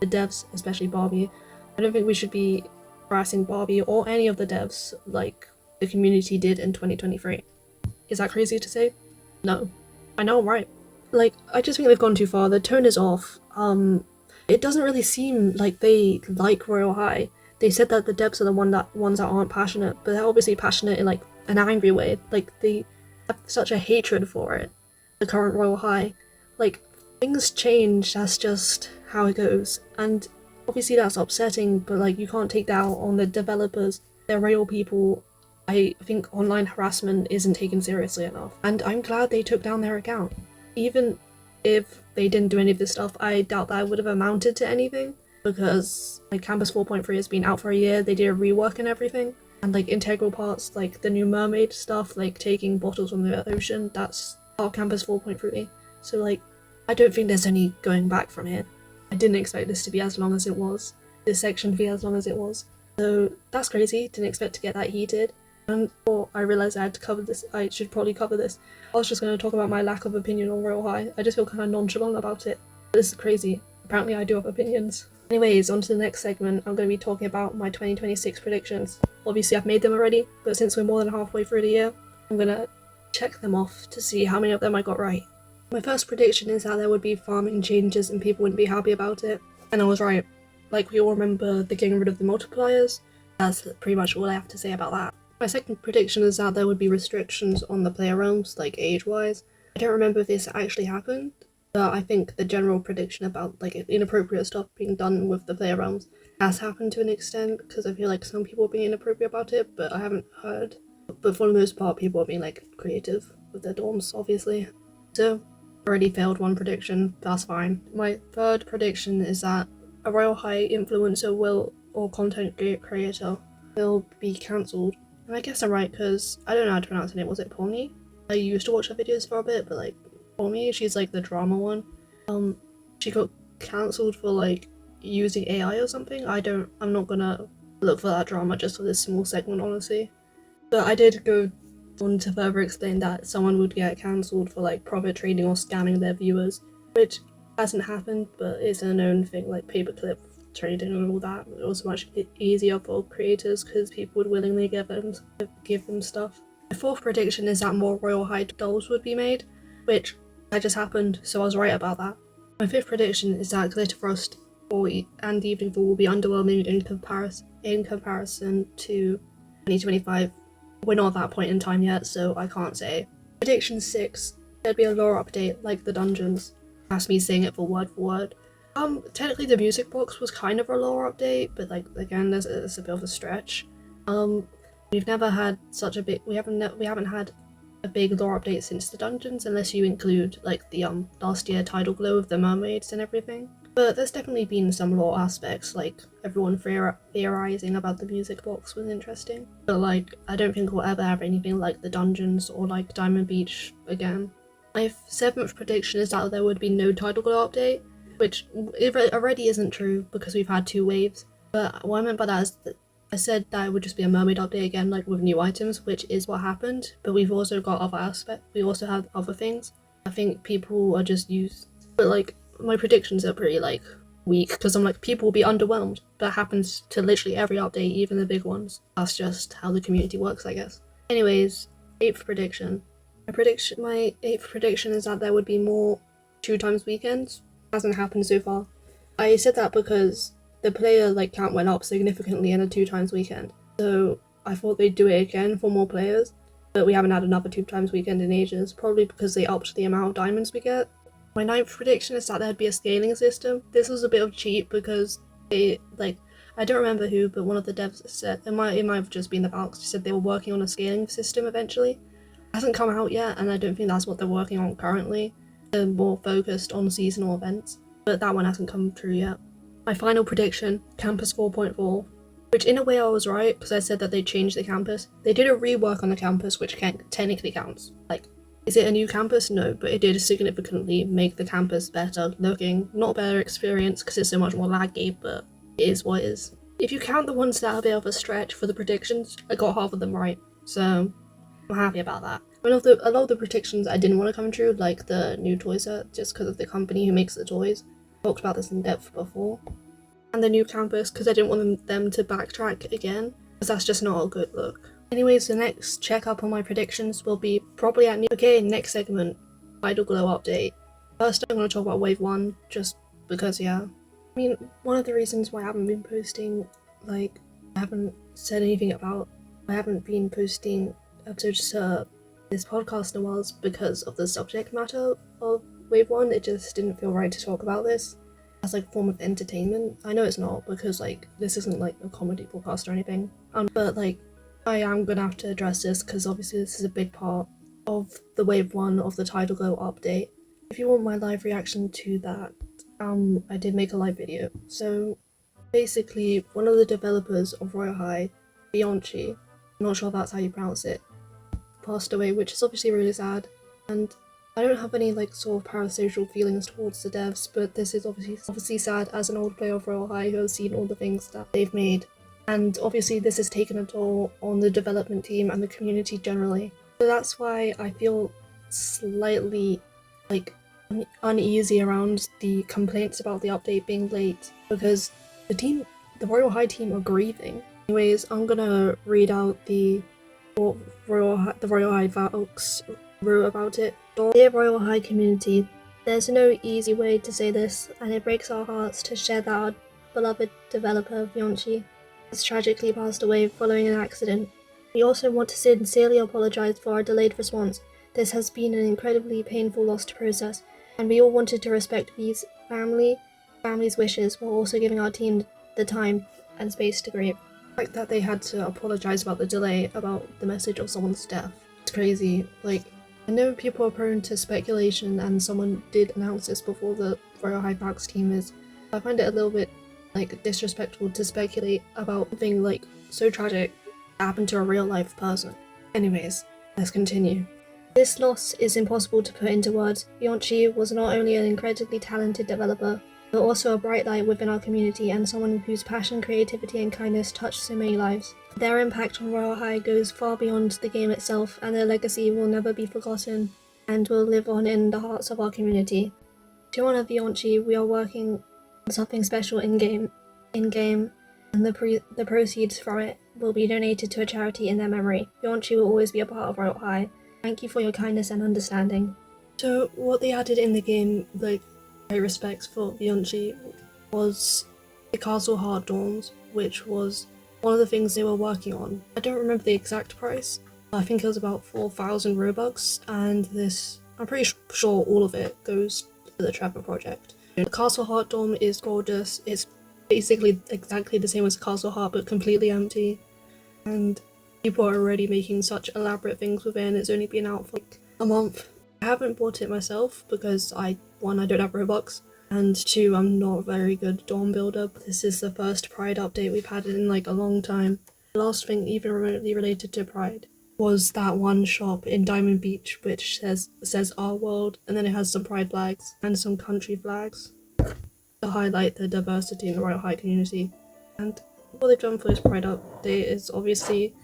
devs, especially Barbie. I don't think we should be harassing Barbie or any of the devs like the community did in 2023. Is that crazy to say? No. I know, right? Like, I just think they've gone too far. The tone is off. It doesn't really seem like they like Royale High. They said that the devs are the ones that aren't passionate, but they're obviously passionate in like an angry way. Like, they have such a hatred for it. The current Royale High. Like, things change, that's just how it goes. And obviously that's upsetting, but like, you can't take that out on the developers. They're real people. I think online harassment isn't taken seriously enough, and I'm glad they took down their account. Even if they didn't do any of this stuff, I doubt that would have amounted to anything, because like Campus 4.3 has been out for a year, they did a rework and everything, and like integral parts like the new Mermaid stuff, like taking bottles from the ocean, that's part of Campus 4.3. So like, I don't think there's any going back from here. I didn't expect this to be as long as it was, this section to be as long as it was. So that's crazy, didn't expect to get that heated. And before I realised I had to cover this, I should probably cover this. I was just going to talk about my lack of opinion on Royale High. I just feel kind of nonchalant about it. This is crazy. Apparently I do have opinions. Anyways, on to the next segment. I'm going to be talking about my 2026 predictions. Obviously I've made them already, but since we're more than halfway through the year, I'm going to check them off to see how many of them I got right. My first prediction is that there would be farming changes and people wouldn't be happy about it. And I was right. Like, we all remember the getting rid of the multipliers. That's pretty much all I have to say about that. My second prediction is that there would be restrictions on the player realms, like age-wise. I don't remember if this actually happened, but I think the general prediction about like inappropriate stuff being done with the player realms has happened to an extent, because I feel like some people are being inappropriate about it, but I haven't heard. But for the most part, people are being like creative with their dorms, obviously. So, already failed one prediction, that's fine. My third prediction is that a Royale High influencer or content creator will be cancelled. And I guess I'm right, because I don't know how to pronounce her name. Was it Pony? I used to watch her videos for a bit, but like, Pony, she's like the drama one. She got cancelled for like using AI or something. I'm not gonna look for that drama just for this small segment, honestly. But I did go on to further explain that someone would get cancelled for like profit trading or scamming their viewers, which hasn't happened, but it's a known thing, like paperclip trading and all that. It was much easier for creators because people would willingly give them stuff. My fourth prediction is that more Royale High dolls would be made, which that just happened, so I was right about that. My fifth prediction is that Glitterfrost and Evening Fall will be underwhelming in comparison to 2025. We're not at that point in time yet, so I can't say. Prediction 6, there'd be a lore update like the dungeons. That's me saying it for word. Technically the music box was kind of a lore update, but like, again, there's a bit of a stretch. We've never had such a big, we haven't had a big lore update since the dungeons, unless you include like the last year Tidalglow of the mermaids and everything. But there's definitely been some lore aspects, like everyone theorizing about the music box was interesting. But like, I don't think we'll ever have anything like the dungeons or like Diamond Beach again. My seventh prediction is that there would be no Tidalglow update, which it already isn't true because we've had 2 waves. But what I meant by that is that I said that it would just be a mermaid update again, like with new items, which is what happened. But we've also got other aspects. We also have other things. I think people are just used. But like, my predictions are pretty like weak because I'm like, people will be underwhelmed. That happens to literally every update, even the big ones. That's just how the community works, I guess. Anyways, 8th prediction. My 8th prediction is that there would be more 2 times weekends. Hasn't happened so far. I said that because the player like count went up significantly in a 2 times weekend, so I thought they'd do it again for more players, but we haven't had another 2 times weekend in ages, probably because they upped the amount of diamonds we get. My 9th prediction is that there'd be a scaling system. This was a bit of cheat because they like, I don't remember who, but one of the devs said, it might have just been the Valks, said they were working on a scaling system eventually. It hasn't come out yet, and I don't think that's what they're working on currently. They're more focused on seasonal events, but that one hasn't come true yet. My final prediction, Campus 4.4, which in a way I was right, because I said that they changed the campus. They did a rework on the campus, which technically counts. Like, is it a new campus? No, but it did significantly make the campus better looking. Not a better experience, because it's so much more laggy, but it is what it is. If you count the ones that are a bit of a stretch for the predictions, I got half of them right, so I'm happy about that. A lot of the predictions I didn't want to come true, like the new toy set, just because of the company who makes the toys. I talked about this in depth before. And the new campus, because I didn't want them to backtrack again, because that's just not a good look. Anyways, the next checkup on my predictions will be probably at next segment, Tidalglow update. First, I'm going to talk about Wave 1, just because, yeah. I mean, one of the reasons why I haven't been posting, I haven't been posting episodes to this podcast in a while is because of the subject matter of Wave 1. It just didn't feel right to talk about this as a form of entertainment. I know it's not, because this isn't a comedy podcast or anything, but I am gonna have to address this because obviously this is a big part of the Wave 1 of the Tidalglow update. If you want my live reaction to that, I did make a live video. So basically, one of the developers of Royale High, Bianchi, I'm not sure if that's how you pronounce it, passed away, which is obviously really sad, and I don't have any sort of parasocial feelings towards the devs, but this is obviously sad as an old player of Royale High who has seen all the things that they've made, and obviously this has taken a toll on the development team and the community generally. So that's why I feel slightly uneasy around the complaints about the update being late, because the Royale High team are grieving. Anyways, I'm gonna read out what the Royale High folks wrote about it. Dear Royale High community, there's no easy way to say this, and it breaks our hearts to share that our beloved developer, Bianchi, has tragically passed away following an accident. We also want to sincerely apologize for our delayed response. This has been an incredibly painful loss to process, and we all wanted to respect these family's wishes while also giving our team the time and space to grieve. That they had to apologize about the delay about the message of someone's death. It's crazy. I know people are prone to speculation, and someone did announce this before the Royale High Fox team is. I find it a little bit disrespectful to speculate about something so tragic that happened to a real life person. Anyways, let's continue. This loss is impossible to put into words. Bianchi was not only an incredibly talented developer, but also a bright light within our community and someone whose passion, creativity and kindness touched so many lives. Their impact on Royale High goes far beyond the game itself, and their legacy will never be forgotten and will live on in the hearts of our community. To honor Bianchi, we are working on something special in-game, and the proceeds from it will be donated to a charity in their memory. Bianchi will always be a part of Royale High. Thank you for your kindness and understanding. So what they added in the game, my respects for Bianchi, was the Castle Heart Dorms, which was one of the things they were working on. I don't remember the exact price. I think it was about 4,000 Robux, and I'm pretty sure all of it goes to the Trevor project. The Castle Heart Dorm is gorgeous. It's basically exactly the same as Castle Heart, but completely empty. And people are already making such elaborate things within. It's only been out for a month. I haven't bought it myself because one, I don't have Robux, and two, I'm not a very good dorm builder. This is the first Pride update we've had in a long time. The last thing even remotely related to Pride was that one shop in Diamond Beach which says Our World, and then it has some Pride flags and some country flags to highlight the diversity in the Royale High community. And what they've done for this Pride update is obviously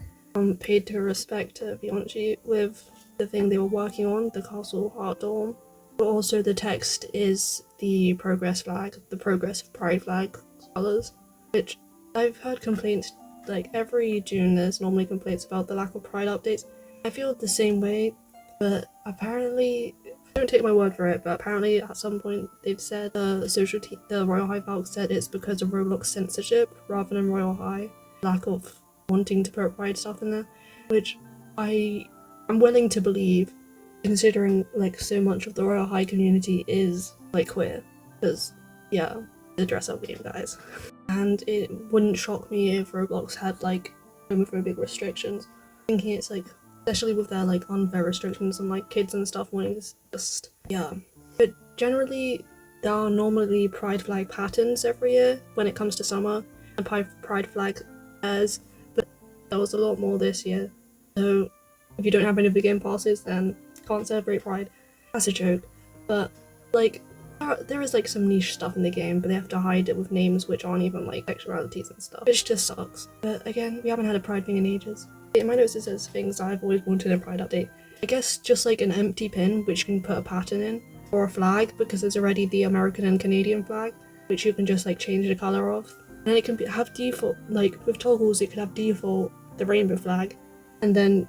paid to respect to Bianchi with the thing they were working on, the Castle Heart Dorm. But also the text is the progress flag, the progress Pride flag colours, which I've heard complaints, every June there's normally complaints about the lack of Pride updates. I feel the same way, but apparently, don't take my word for it, but apparently at some point they've said the Royale High folks said it's because of Roblox censorship rather than Royale High lack of wanting to put Pride stuff in there, which I'm willing to believe, considering so much of the Royale High community is queer, because yeah, the dress up game guys. And it wouldn't shock me if Roblox had homophobic restrictions. Thinking it's especially with their unfair restrictions on kids and stuff wanting to just yeah. But generally there are normally Pride flag patterns every year when it comes to summer and Pride flag airs, but there was a lot more this year. So if you don't have any of the game passes, then can't celebrate Pride. That's a joke. But there is some niche stuff in the game, but they have to hide it with names which aren't even sexualities and stuff, which just sucks. But again, we haven't had a Pride thing in ages. In my notes it says things I've always wanted in a Pride update. I guess just like an empty pin which you can put a pattern in, or a flag, because there's already the American and Canadian flag, which you can just like change the color of. And it can have default, like with toggles, it could have default the rainbow flag, and then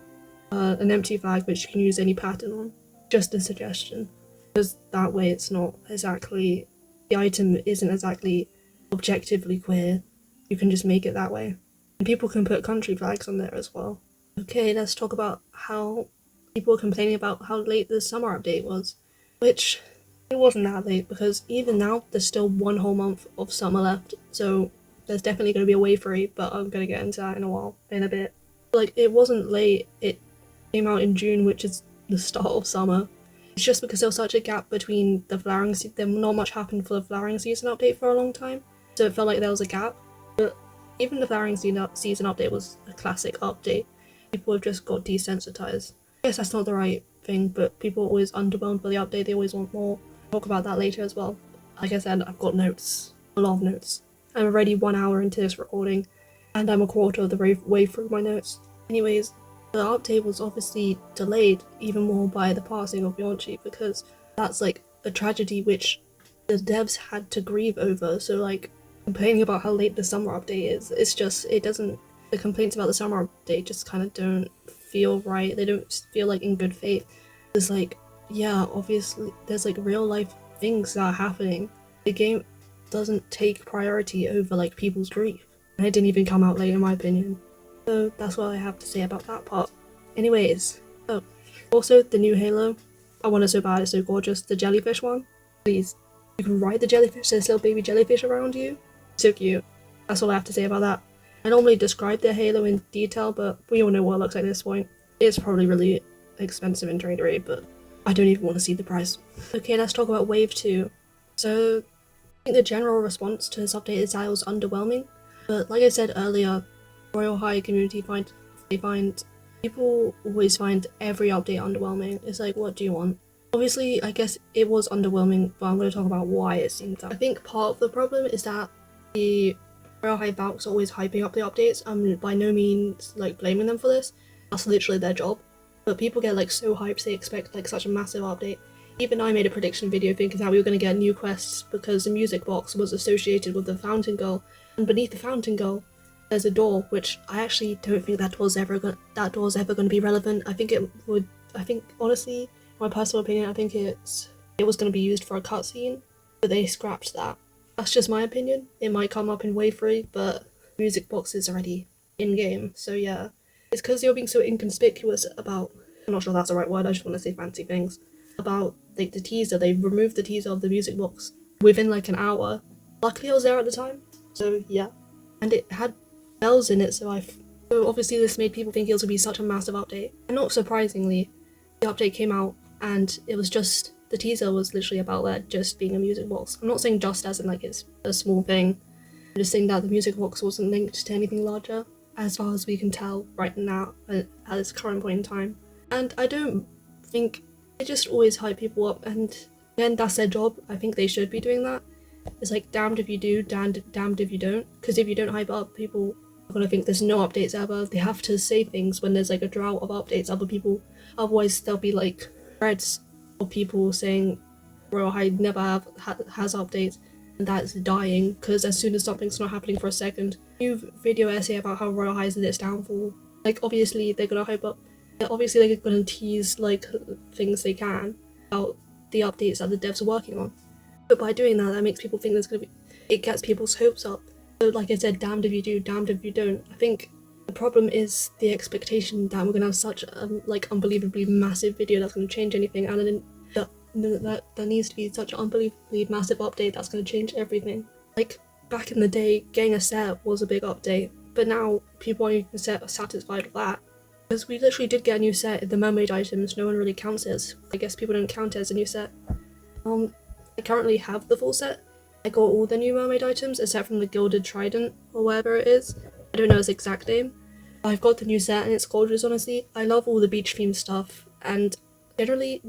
an empty flag which you can use any pattern on. Just a suggestion, because that way it's not exactly, the item isn't exactly objectively queer. You can just make it that way. And people can put country flags on there as well. Okay, let's talk about how people were complaining about how late the summer update was, which it wasn't that late, because even now there's still one whole month of summer left, so there's definitely going to be a wave 3, but I'm going to get into that in a bit. Like, it wasn't late, it came out in June, which is the start of summer. It's just because there was such a gap between the flowering season, there not much happened for the flowering season update for a long time, so it felt like there was a gap. But even the flowering season update was a classic update. People have just got desensitized. I guess that's not the right thing, but people are always underwhelmed by the update, they always want more. I'll talk about that later as well. Like I said, I've got notes, a lot of notes. I'm already 1 hour into this recording, and I'm a quarter of the way through my notes. Anyways, the update was obviously delayed even more by the passing of Yonchi, because that's like a tragedy which the devs had to grieve over, so like complaining about how late the summer update is, it's just, it doesn't, the complaints about the summer update just kind of don't feel right, they don't feel like in good faith. It's like, yeah, obviously there's like real life things that are happening. The game doesn't take priority over like people's grief, and it didn't even come out late in my opinion. So that's what I have to say about that part. Anyways, oh, also the new Halo, I want it so bad, it's so gorgeous, the jellyfish one. Please, you can ride the jellyfish, there's little baby jellyfish around you. So cute. That's all I have to say about that. I normally describe the Halo in detail, but we all know what it looks like at this point. It's probably really expensive in Traderay, but I don't even want to see the price. Okay, let's talk about Wave 2. So, I think the general response to this update is that it was underwhelming, but like I said earlier, Royale High community people always find every update underwhelming. It's like, what do you want? Obviously, I guess it was underwhelming, but I'm going to talk about why it seemed that. I think part of the problem is that the Royale High Valks are always hyping up the updates. I'm by no means like blaming them for this. That's literally their job. But people get like so hyped, they expect like such a massive update. Even I made a prediction video thinking that we were going to get new quests because the music box was associated with the Fountain Girl, and beneath the Fountain Girl there's a door, which I actually don't think that door's ever going to be relevant. I think honestly, my personal opinion, I think it was going to be used for a cutscene, but they scrapped that. That's just my opinion. It might come up in Wave 3, but music box is already in-game, so yeah. It's because you're being so inconspicuous about, I'm not sure that's the right word, I just want to say fancy things, about like the teaser. They removed the teaser of the music box within like an hour. Luckily I was there at the time, so yeah. And it had bells in it, so obviously this made people think it was going to be such a massive update. And not surprisingly, the update came out and it was just, the teaser was literally about that just being a music box. I'm not saying just as in like it's a small thing, I'm just saying that the music box wasn't linked to anything larger, as far as we can tell right now at this current point in time. And I don't think, they just always hype people up, and again, that's their job. I think they should be doing that. It's like damned if you do, damned if you don't, because if you don't hype up, people are gonna think there's no updates ever. They have to say things when there's like a drought of updates, otherwise there'll be like threads of people saying Royale High never has updates, and that's dying, because as soon as something's not happening for a second, new video essay about how Royale High is in its downfall. Like obviously they're gonna hype up, obviously they're gonna tease like things they can about the updates that the devs are working on. But by doing that, that makes people think it gets people's hopes up. So like I said, damned if you do, damned if you don't. I think the problem is the expectation that we're gonna have such a like unbelievably massive video that's gonna change anything, and then there needs to be such an unbelievably massive update that's gonna change everything. Like back in the day, getting a set was a big update, but now people aren't even satisfied with that. Because we literally did get a new set, the Mermaid items, no one really counts it as, I guess people don't count it as a new set. I currently have the full set. I got all the new Mermaid items except from the Gilded Trident or whatever it is. I don't know its exact name. I've got the new set and it's gorgeous, honestly. I love all the beach themed stuff, and generally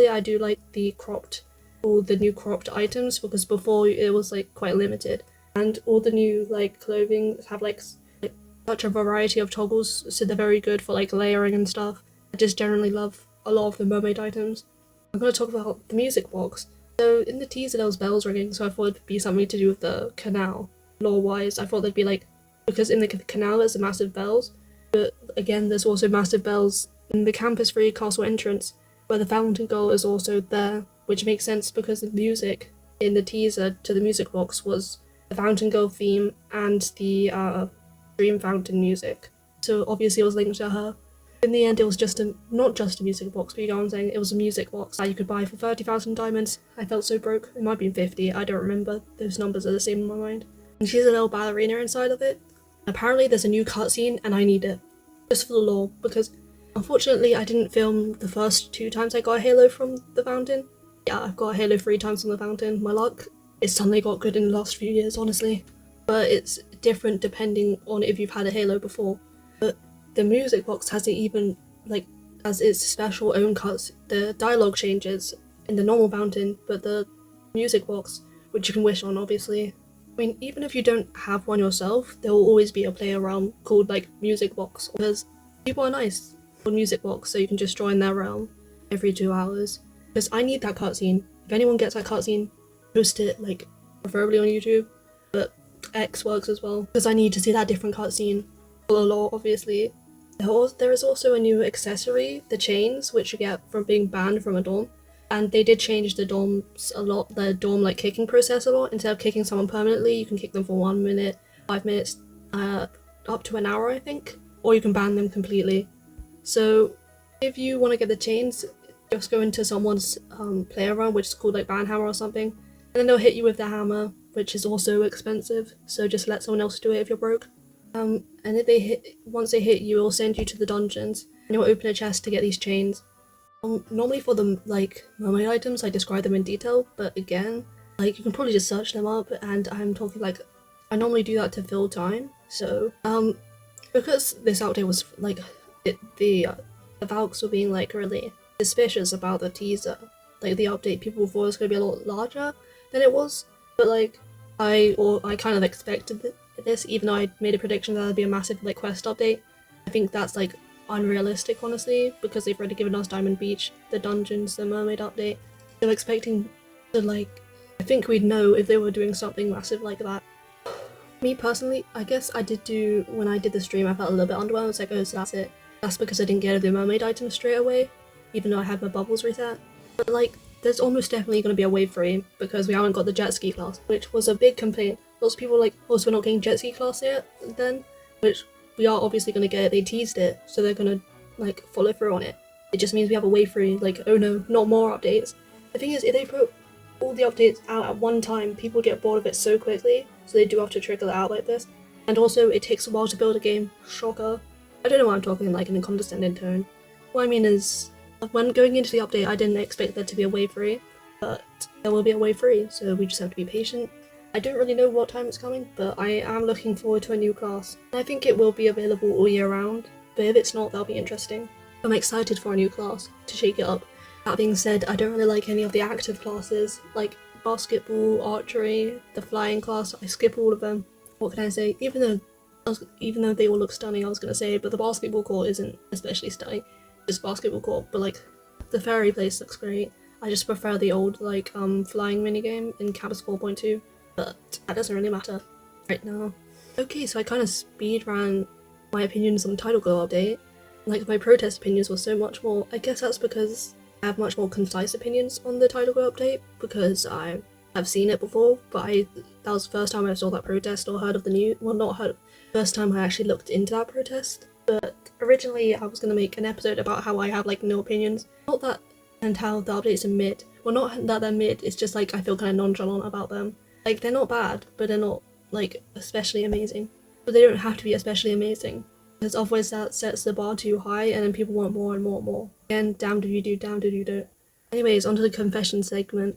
I do like all the new cropped items, because before it was like quite limited, and all the new like clothing have like such a variety of toggles, so they're very good for like layering and stuff. I just generally love a lot of the Mermaid items. I'm going to talk about the music box. So in the teaser there was bells ringing, so I thought it'd be something to do with the canal. Lore-wise, I thought there'd be like, because in the canal there's a massive bells, but again there's also massive bells in the Campus 3 castle entrance, where the fountain goal is also there, which makes sense because the music in the teaser to the music box was the fountain goal theme and the dream fountain music. So obviously it was linked to her. In the end, it was not just a music box, but you know what I'm saying, it was a music box that you could buy for 30,000 diamonds. I felt so broke. It might have been 50, I don't remember. Those numbers are the same in my mind. And she's a little ballerina inside of it. Apparently there's a new cutscene and I need it. Just for the lore, because unfortunately I didn't film the first 2 times I got a halo from the fountain. Yeah, I've got a halo 3 times from the fountain. My luck, it's suddenly got good in the last few years, honestly. But it's different depending on if you've had a halo before. But the music box has it even, like, as its special own cuts. The dialogue changes in the normal fountain, but the music box, which you can wish on, obviously. I mean, even if you don't have one yourself, there will always be a player realm called, like, music box, because people are nice on music box, so you can just join their realm every 2 hours. Because I need that cutscene. If anyone gets that cutscene, post it, like, preferably on YouTube, but X works as well, because I need to see that different cutscene. For the lore, obviously. There is also a new accessory, the chains, which you get from being banned from a dorm. And they did change the dorms a lot, the dorm like kicking process a lot. Instead of kicking someone permanently, you can kick them for 1 minute, 5 minutes, up to an hour, I think. Or you can ban them completely. So if you want to get the chains, just go into someone's player room, which is called like Banhammer or something. And then they'll hit you with the hammer, which is also expensive. So just let someone else do it if you're broke. And if once they hit you, it'll send you to the dungeons, and you'll open a chest to get these chains. Normally for the, like, mermaid items, I describe them in detail, but again, like, you can probably just search them up, and I'm talking, like, I normally do that to fill time, so, because this update was, like, the Valks were being, like, really suspicious about the teaser, like, the update, people thought it was going to be a lot larger than it was, but, like, I kind of expected this, even though I made a prediction that there'd be a massive, like, quest update. I think that's, like, unrealistic, honestly, because they've already given us Diamond Beach, the dungeons, the mermaid update. So expecting to, like, I think we'd know if they were doing something massive like that. Me personally, I guess I did do, when I did the stream, I felt a little bit underwhelmed. It's like, oh, so that's it. That's because I didn't get the mermaid items straight away, even though I had my bubbles reset. But, like, there's almost definitely going to be a wave 3, because we haven't got the jet ski class, which was a big complaint. Lots of people were like, oh, so we're not getting jet ski class yet then? Which we are obviously going to get. They teased it, so they're going to, like, follow through on it. It just means we have a wave 3, like, oh no, not more updates. The thing is, if they put all the updates out at one time, people get bored of it so quickly, so they do have to trickle it out like this. And also, it takes a while to build a game. Shocker. I don't know why I'm talking, like, in a condescending tone. What I mean is, when going into the update, I didn't expect there to be a wave 3, but there will be a wave 3, so we just have to be patient. I don't really know what time it's coming, but I am looking forward to a new class. I think it will be available all year round, but if it's not, that'll be interesting. I'm excited for a new class, to shake it up. That being said, I don't really like any of the active classes, like basketball, archery, the flying class. I skip all of them. What can I say? Even though they all look stunning, I was gonna say, but the basketball court isn't especially stunning. Just basketball court, but like, the ferry place looks great. I just prefer the old, like, flying minigame in Campus 4.2. But that doesn't really matter right now. Okay, so I kind of speed ran my opinions on the Tidalglow update. Like, my protest opinions were so much more. I guess that's because I have much more concise opinions on the Tidalglow update, because I have seen it before, but that was the first time I saw that protest or heard of the news. Well, not heard. First time I actually looked into that protest. But originally I was going to make an episode about how I have, like, no opinions. Not that, and how the updates are mid. Well, not that they're mid, it's just, like, I feel kind of nonchalant about them. Like, they're not bad, but they're not, like, especially amazing. But they don't have to be especially amazing, because otherwise that sets the bar too high, and then people want more and more and more. Again, damned if you do, damned if you don't. Anyways, onto the confession segment.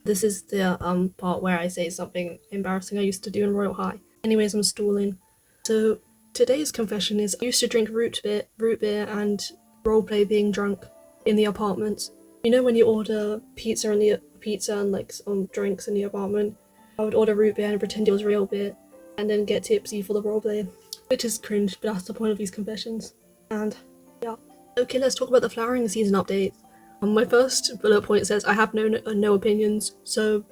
This is the part where I say something embarrassing I used to do in Royale High. Anyways, I'm stalling. So, today's confession is I used to drink root beer and roleplay being drunk in the apartments. You know when you order pizza and, like, some drinks in the apartment? I would order root beer and pretend it was real beer, and then get tipsy for the roleplay. Which is cringe, but that's the point of these confessions. And, yeah. Okay, let's talk about the flowering season update. My first bullet point says I have no opinions, so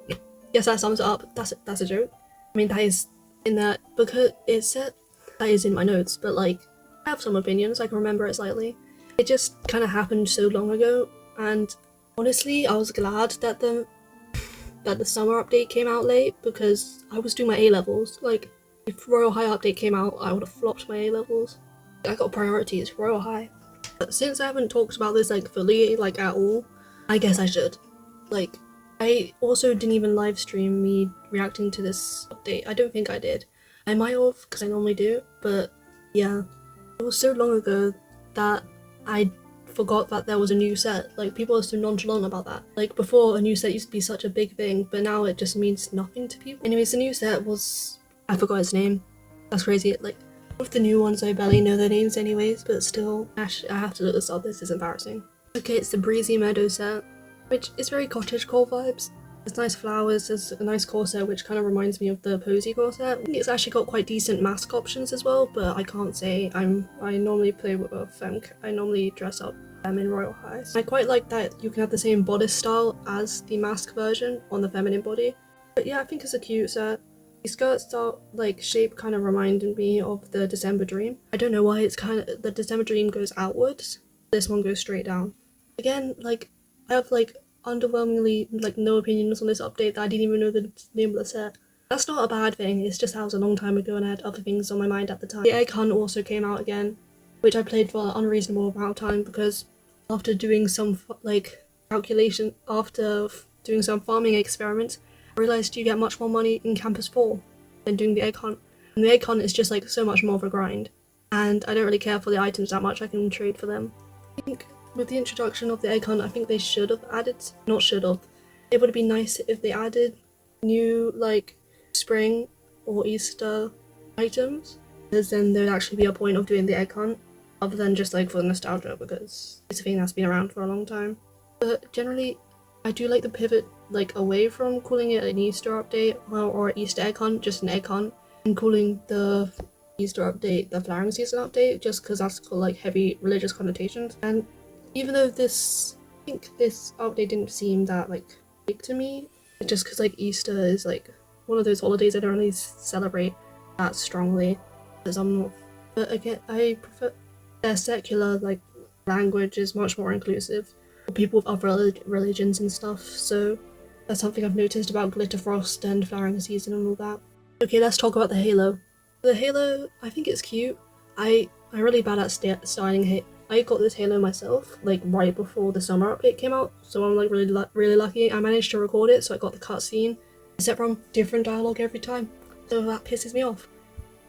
yes, that sums it up. That's a joke. I mean, that is in that because it said that is in my notes, but like I have some opinions. I can remember it slightly. It just kind of happened so long ago, and honestly, I was glad that the summer update came out late because I was doing my A levels. Like, if Royale High update came out, I would have flopped my A levels. I got priorities, Royale High. But since I haven't talked about this like fully, like at all, I guess I should. Like, I also didn't even live stream me reacting to this update. I don't think I did. I might have, because I normally do, but yeah. It was so long ago that I forgot that there was a new set. Like, people are so nonchalant about that. Like, before, a new set used to be such a big thing, but now it just means nothing to people. Anyways, the new set was... I forgot its name. That's crazy. Like, with the new ones, I barely know their names anyways, but still, actually, I have to look this up. This is embarrassing. Okay, it's the Breezy Meadow set, which is very cottagecore vibes. There's nice flowers, there's a nice corset which kind of reminds me of the Posy corset. It's actually got quite decent mask options as well, but I can't say I normally play with I normally dress up in Royal High. I quite like that you can have the same bodice style as the mask version on the feminine body. But yeah, I think it's a cute set. The skirt style, like, shape kind of reminded me of the December Dream. I don't know why it's kind of, the December Dream goes outwards. This one goes straight down. Again, like, I have like underwhelmingly like no opinions on this update that I didn't even know the name of the set. That's not a bad thing, it's just that was a long time ago and I had other things on my mind at the time. The Egg Hunt also came out again, which I played for an unreasonable amount of time because after doing some like calculation, after doing some farming experiments, I realised you get much more money in Campus 4 than doing the Egg Hunt. And the Egg Hunt is just like so much more of a grind. And I don't really care for the items that much, I can trade for them. I think with the introduction of the Egg Hunt, I think they should have added, not should have, it would have been nice if they added new, like, spring or Easter items, because then there'd actually be a point of doing the Egg Hunt, other than just, like, for nostalgia, because it's a thing that's been around for a long time. But generally, I do like the pivot, like, away from calling it an Easter update, or Easter Egg Hunt, just an Egg Hunt, and calling the Easter update the flowering season update, just because that's got, like, heavy religious connotations. And even though I think this update didn't seem that like big to me, just because like Easter is like one of those holidays I don't really celebrate that strongly, because I'm not. But again, I prefer their secular like language is much more inclusive for people of other religions and stuff. So that's something I've noticed about Glitterfrost and Flowering Season and all that. Okay, let's talk about the halo. The halo, I think it's cute. I'm really bad at styling it. I got this halo myself, like right before the summer update came out, so I'm like really lucky. I managed to record it, so I got the cutscene, except from different dialogue every time, so that pisses me off.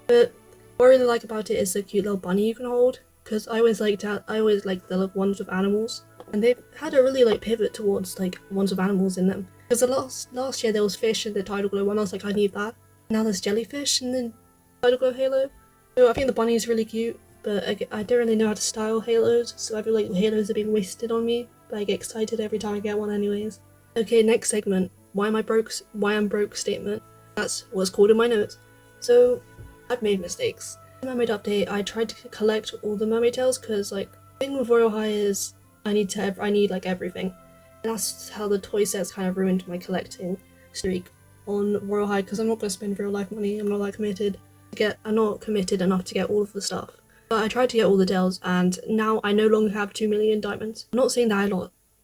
But what I really like about it is the cute little bunny you can hold, because I always liked the ones with animals, and they've had a really like pivot towards like ones with animals in them. Because the last year there was fish in the Tidalglow one, I was like, I need that. Now there's jellyfish in the Tidalglow halo, so I think the bunny is really cute. But I don't really know how to style halos, so I feel like halos are being wasted on me, but I get excited every time I get one anyways. Okay, next segment, why I'm broke statement. That's what's called in my notes. So, I've made mistakes. In Mermaid update, I tried to collect all the mermaid tails, because like, the thing with Royal High is, I need like everything. And that's how the toy sets kind of ruined my collecting streak on Royal High, because I'm not going to spend real life money, I'm not committed enough to get all of the stuff. But I tried to get all the tails, and now I no longer have 2 million diamonds. I'm not saying that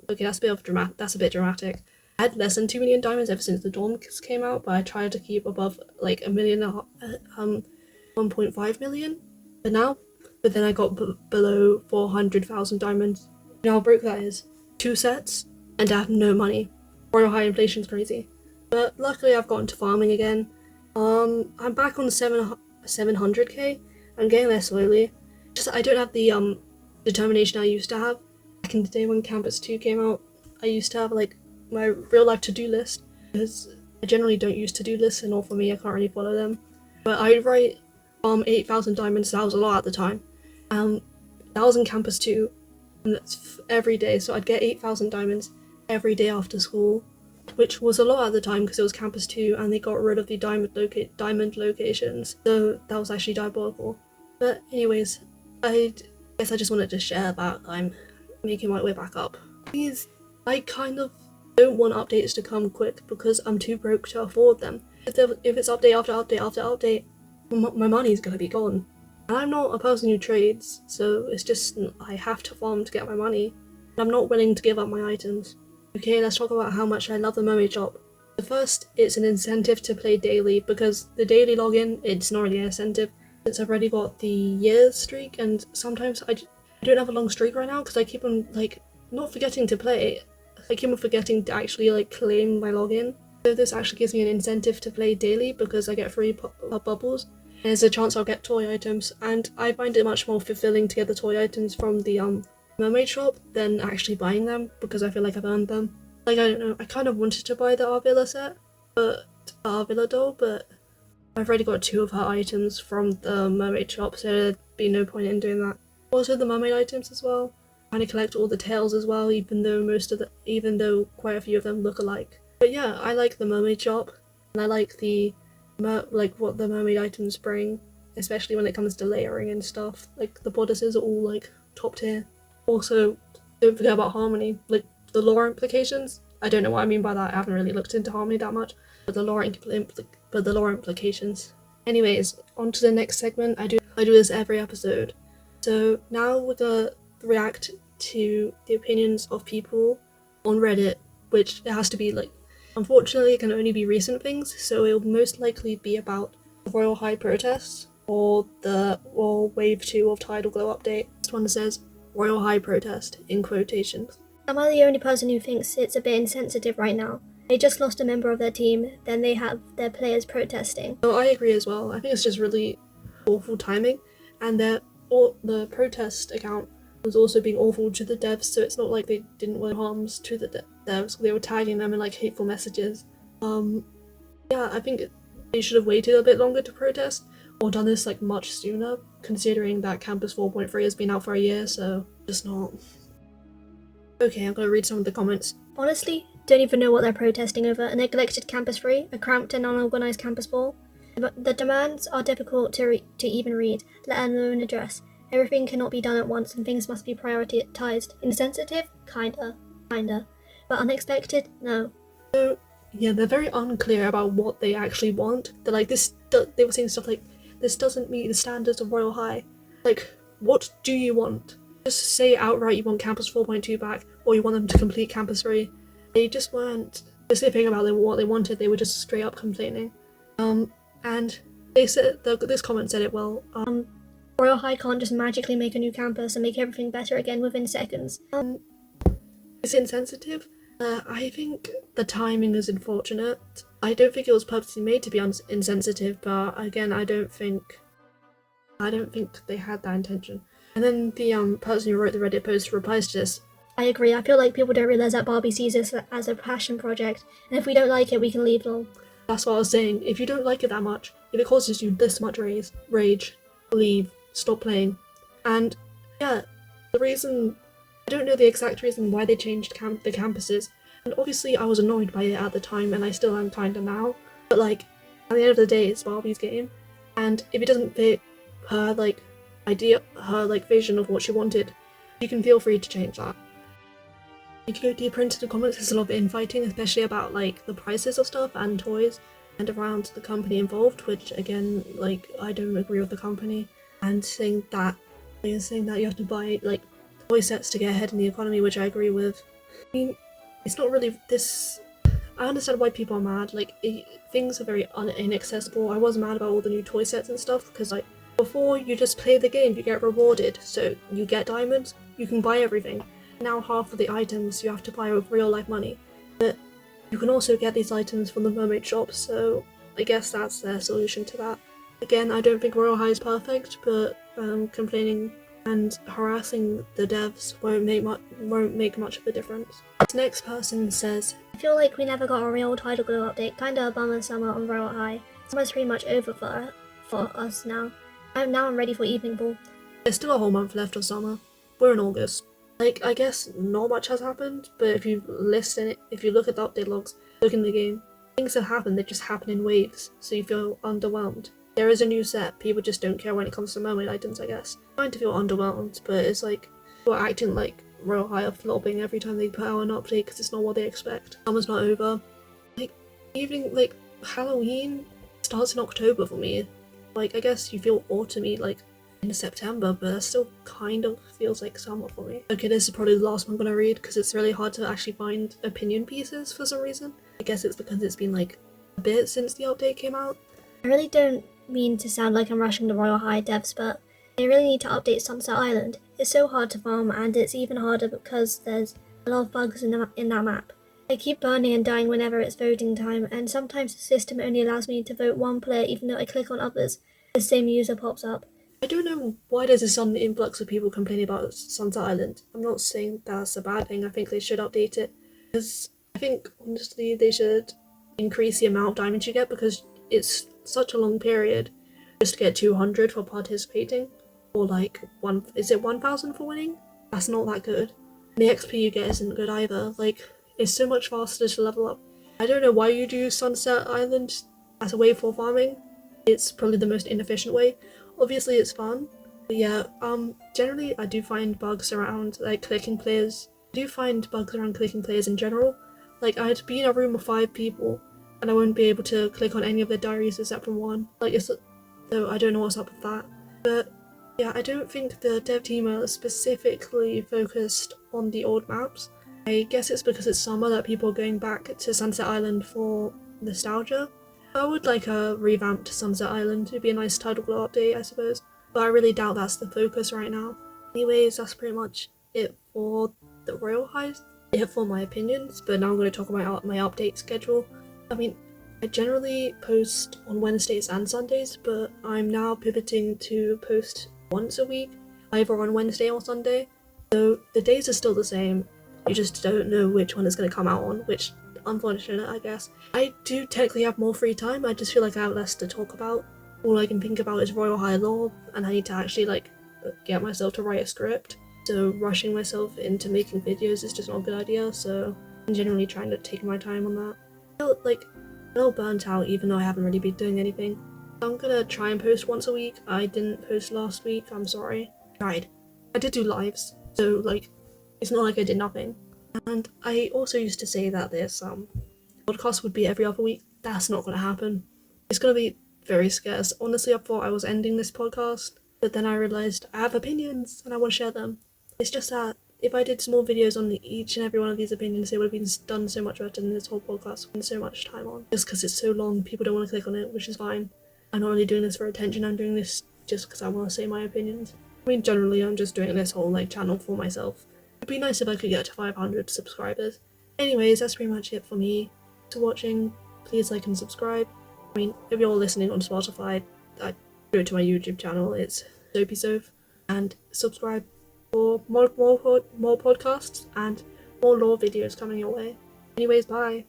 okay, that's a bit dramatic. I had less than 2 million diamonds ever since the Dorms came out, but I tried to keep above like 1.5 million. But then I got below 400,000 diamonds. You know how broke that is? 2 sets, and I have no money. Royal High inflation's crazy. But luckily I've gotten to farming again. I'm back on 700k. I'm getting there slowly. Just I don't have the determination I used to have. Back in the day when Campus 2 came out, I used to have like my real life to-do list, because I generally don't use to-do lists, and all for me I can't really follow them. But I'd write 8,000 diamonds, that was a lot at the time. That was in Campus 2, and that's every day, so I'd get 8,000 diamonds every day after school, which was a lot at the time because it was Campus 2 and they got rid of the diamond locations, so that was actually diabolical. But anyways, I'd guess I just wanted to share that I'm making my way back up. These, I kind of don't want updates to come quick because I'm too broke to afford them. If it's update after update after update, my money's gonna be gone. And I'm not a person who trades, so it's just I have to farm to get my money. And I'm not willing to give up my items. Okay, let's talk about how much I love the Mermaid shop. The first, it's an incentive to play daily because the daily login, it's not really an incentive since I've already got the year's streak, and sometimes I don't have a long streak right now because I keep on not forgetting to play. I keep on forgetting to actually claim my login. So this actually gives me an incentive to play daily because I get free bubbles. There's a chance I'll get toy items, and I find it much more fulfilling to get the toy items from the Mermaid shop than actually buying them because I feel like I've earned them. I don't know, I kind of wanted to buy the Arvilla set, but Arvilla doll, but I've already got 2 of her items from the Mermaid shop, so there'd be no point in doing that. Also the Mermaid items as well. I'm trying to collect all the tails as well, even though quite a few of them look alike. But yeah, I like the Mermaid shop, and I like what the Mermaid items bring, especially when it comes to layering and stuff. The bodices are all top tier. Also, don't forget about Harmony, the lore implications. I don't know what I mean by that. I haven't really looked into Harmony that much, but the lore implications. Anyways, on to the next segment. I do this every episode. So now we're gonna react to the opinions of people on Reddit, which it has to be unfortunately it can only be recent things, so it will most likely be about the Royale High protests or Wave 2 of Tidalglow Update. This one says Royale High protest in quotations. Am I the only person who thinks it's a bit insensitive right now? They just lost a member of their team, then they have their players protesting. Oh, I agree as well. I think it's just really awful timing, and the protest account was also being awful to the devs, so it's not like they didn't want harms to the devs. They were tagging them in hateful messages. Yeah, I think they should have waited a bit longer to protest, or done this much sooner, considering that Campus 4.3 has been out for a year, so just not. Okay, I'm gonna read some of the comments. Honestly, don't even know what they're protesting over. A neglected Campus 3, a cramped and unorganised Campus 4. The demands are difficult to even read, let alone address. Everything cannot be done at once and things must be prioritised. Insensitive? Kinda. But unexpected? No. So, yeah, they're very unclear about what they actually want. They're they were saying stuff like, this doesn't meet the standards of Royale High. What do you want? Just say outright you want Campus 4.2 back, or you want them to complete Campus 3. They just weren't specific about what they wanted, they were just straight up complaining. And they said, this comment said it well. Royale High can't just magically make a new campus and make everything better again within seconds. It's insensitive. I think the timing is unfortunate. I don't think it was purposely made to be insensitive, but again, I don't think they had that intention. And then the person who wrote the Reddit post replies to this. I agree, I feel like people don't realise that Barbie sees this as a passion project, and if we don't like it, we can leave lol. That's what I was saying. If you don't like it that much, if it causes you this much rage, leave, stop playing. And yeah, the reason, I don't know the exact reason why they changed the campuses, and obviously I was annoyed by it at the time, and I still am kinda now, but at the end of the day, it's Barbie's game, and if it doesn't fit her idea, her vision of what she wanted, you can feel free to change that. If you go deeper into the comments, there's a lot of infighting, especially about the prices of stuff and toys, and around the company involved, which again, I don't agree with the company, and saying that you have to buy toy sets to get ahead in the economy, which I agree with. I mean, it's not really this. I understand why people are mad. Things are very inaccessible. I was mad about all the new toy sets and stuff because before you just play the game, you get rewarded, so you get diamonds, you can buy everything. Now half of the items you have to buy with real life money, but you can also get these items from the Mermaid shop, so I guess that's their solution to that. Again, I don't think Royale High is perfect, but complaining and harassing the devs won't make much of a difference. This next person says, I feel like we never got a real Tidalglow update, kinda a bummer summer on Royale High. Summer's pretty much over for us now. I'm ready for evening ball. There's still a whole month left of summer. We're in August. I guess not much has happened, but if you look at the update logs, look in the game, things have happened, they just happen in waves, so you feel underwhelmed. there is a new set, people just don't care when it comes to Mermaid items, I guess. I'm trying to feel underwhelmed, but it's like, people are acting like Royale High are flopping every time they put out an update because it's not what they expect. Summer's not over. Like, even, like, Halloween starts in October for me. Like, I guess you feel autumny, like, in September, but it still kind of feels like summer for me. Okay, this is probably the last one I'm gonna read because it's really hard to actually find opinion pieces for some reason. I guess it's because it's been like a bit since the update came out. I really don't mean to sound like I'm rushing the Royal High devs, but they really need to update Sunset Island. It's so hard to farm, and it's even harder because there's a lot of bugs in that map. I keep burning and dying whenever it's voting time, and sometimes the system only allows me to vote one player even though I click on others. The same user pops up. I don't know why there's a sudden influx of people complaining about Sunset Island. I'm not saying that's a bad thing. I think they should update it because I think honestly they should increase the amount of diamonds you get because it's such a long period just to get 200 for participating, or like 1,000 for winning? That's not that good. And the XP you get isn't good either. Like, it's so much faster to level up. I don't know why you do Sunset Island as a way for farming. It's probably the most inefficient way. Obviously it's fun, but yeah, generally I do find bugs around like clicking players. I do find bugs around clicking players in general. Like, I'd be in a room of 5 people and I wouldn't be able to click on any of their diaries except from one. Like, so I don't know what's up with that. But yeah, I don't think the dev team are specifically focused on the old maps. I guess it's because it's summer that people are going back to Sunset Island for nostalgia. I would like a revamped Sunset Island. It'd be a nice Tidalglow update, I suppose. But I really doubt that's the focus right now. Anyways, that's pretty much it for the Royale Highs. It for my opinions, but now I'm going to talk about my update schedule. I mean, I generally post on Wednesdays and Sundays, but I'm now pivoting to post once a week, either on Wednesday or Sunday. So the days are still the same, you just don't know which one is going to come out on, which unfortunate, I guess. I do technically have more free time, I just feel like I have less to talk about. All I can think about is Royale High lore, and I need to actually like get myself to write a script. So rushing myself into making videos is just not a good idea, so I'm generally trying to take my time on that. I feel like a little burnt out even though I haven't really been doing anything. I'm gonna try and post once a week. I didn't post last week, I'm sorry. Tried. I did do lives, so like it's not like I did nothing. And I also used to say that this podcast would be every other week. That's not gonna happen. It's gonna be very scarce. Honestly, I thought I was ending this podcast, but then I realized I have opinions and I want to share them. It's just that if I did small videos on each and every one of these opinions, it would have been done so much better than this whole podcast spent so much time on. Just because it's so long, people don't want to click on it, which is fine. I'm not really doing this for attention, I'm doing this just because I want to say my opinions. I mean, generally, I'm just doing this whole channel for myself. It'd be nice if I could get to 500 subscribers. Anyways, that's pretty much it for me. Thanks for watching. Please like and subscribe. I mean, if you're listening on Spotify, go to my YouTube channel. It's SoapySoph, and subscribe for more podcasts and more lore videos coming your way. Anyways, bye.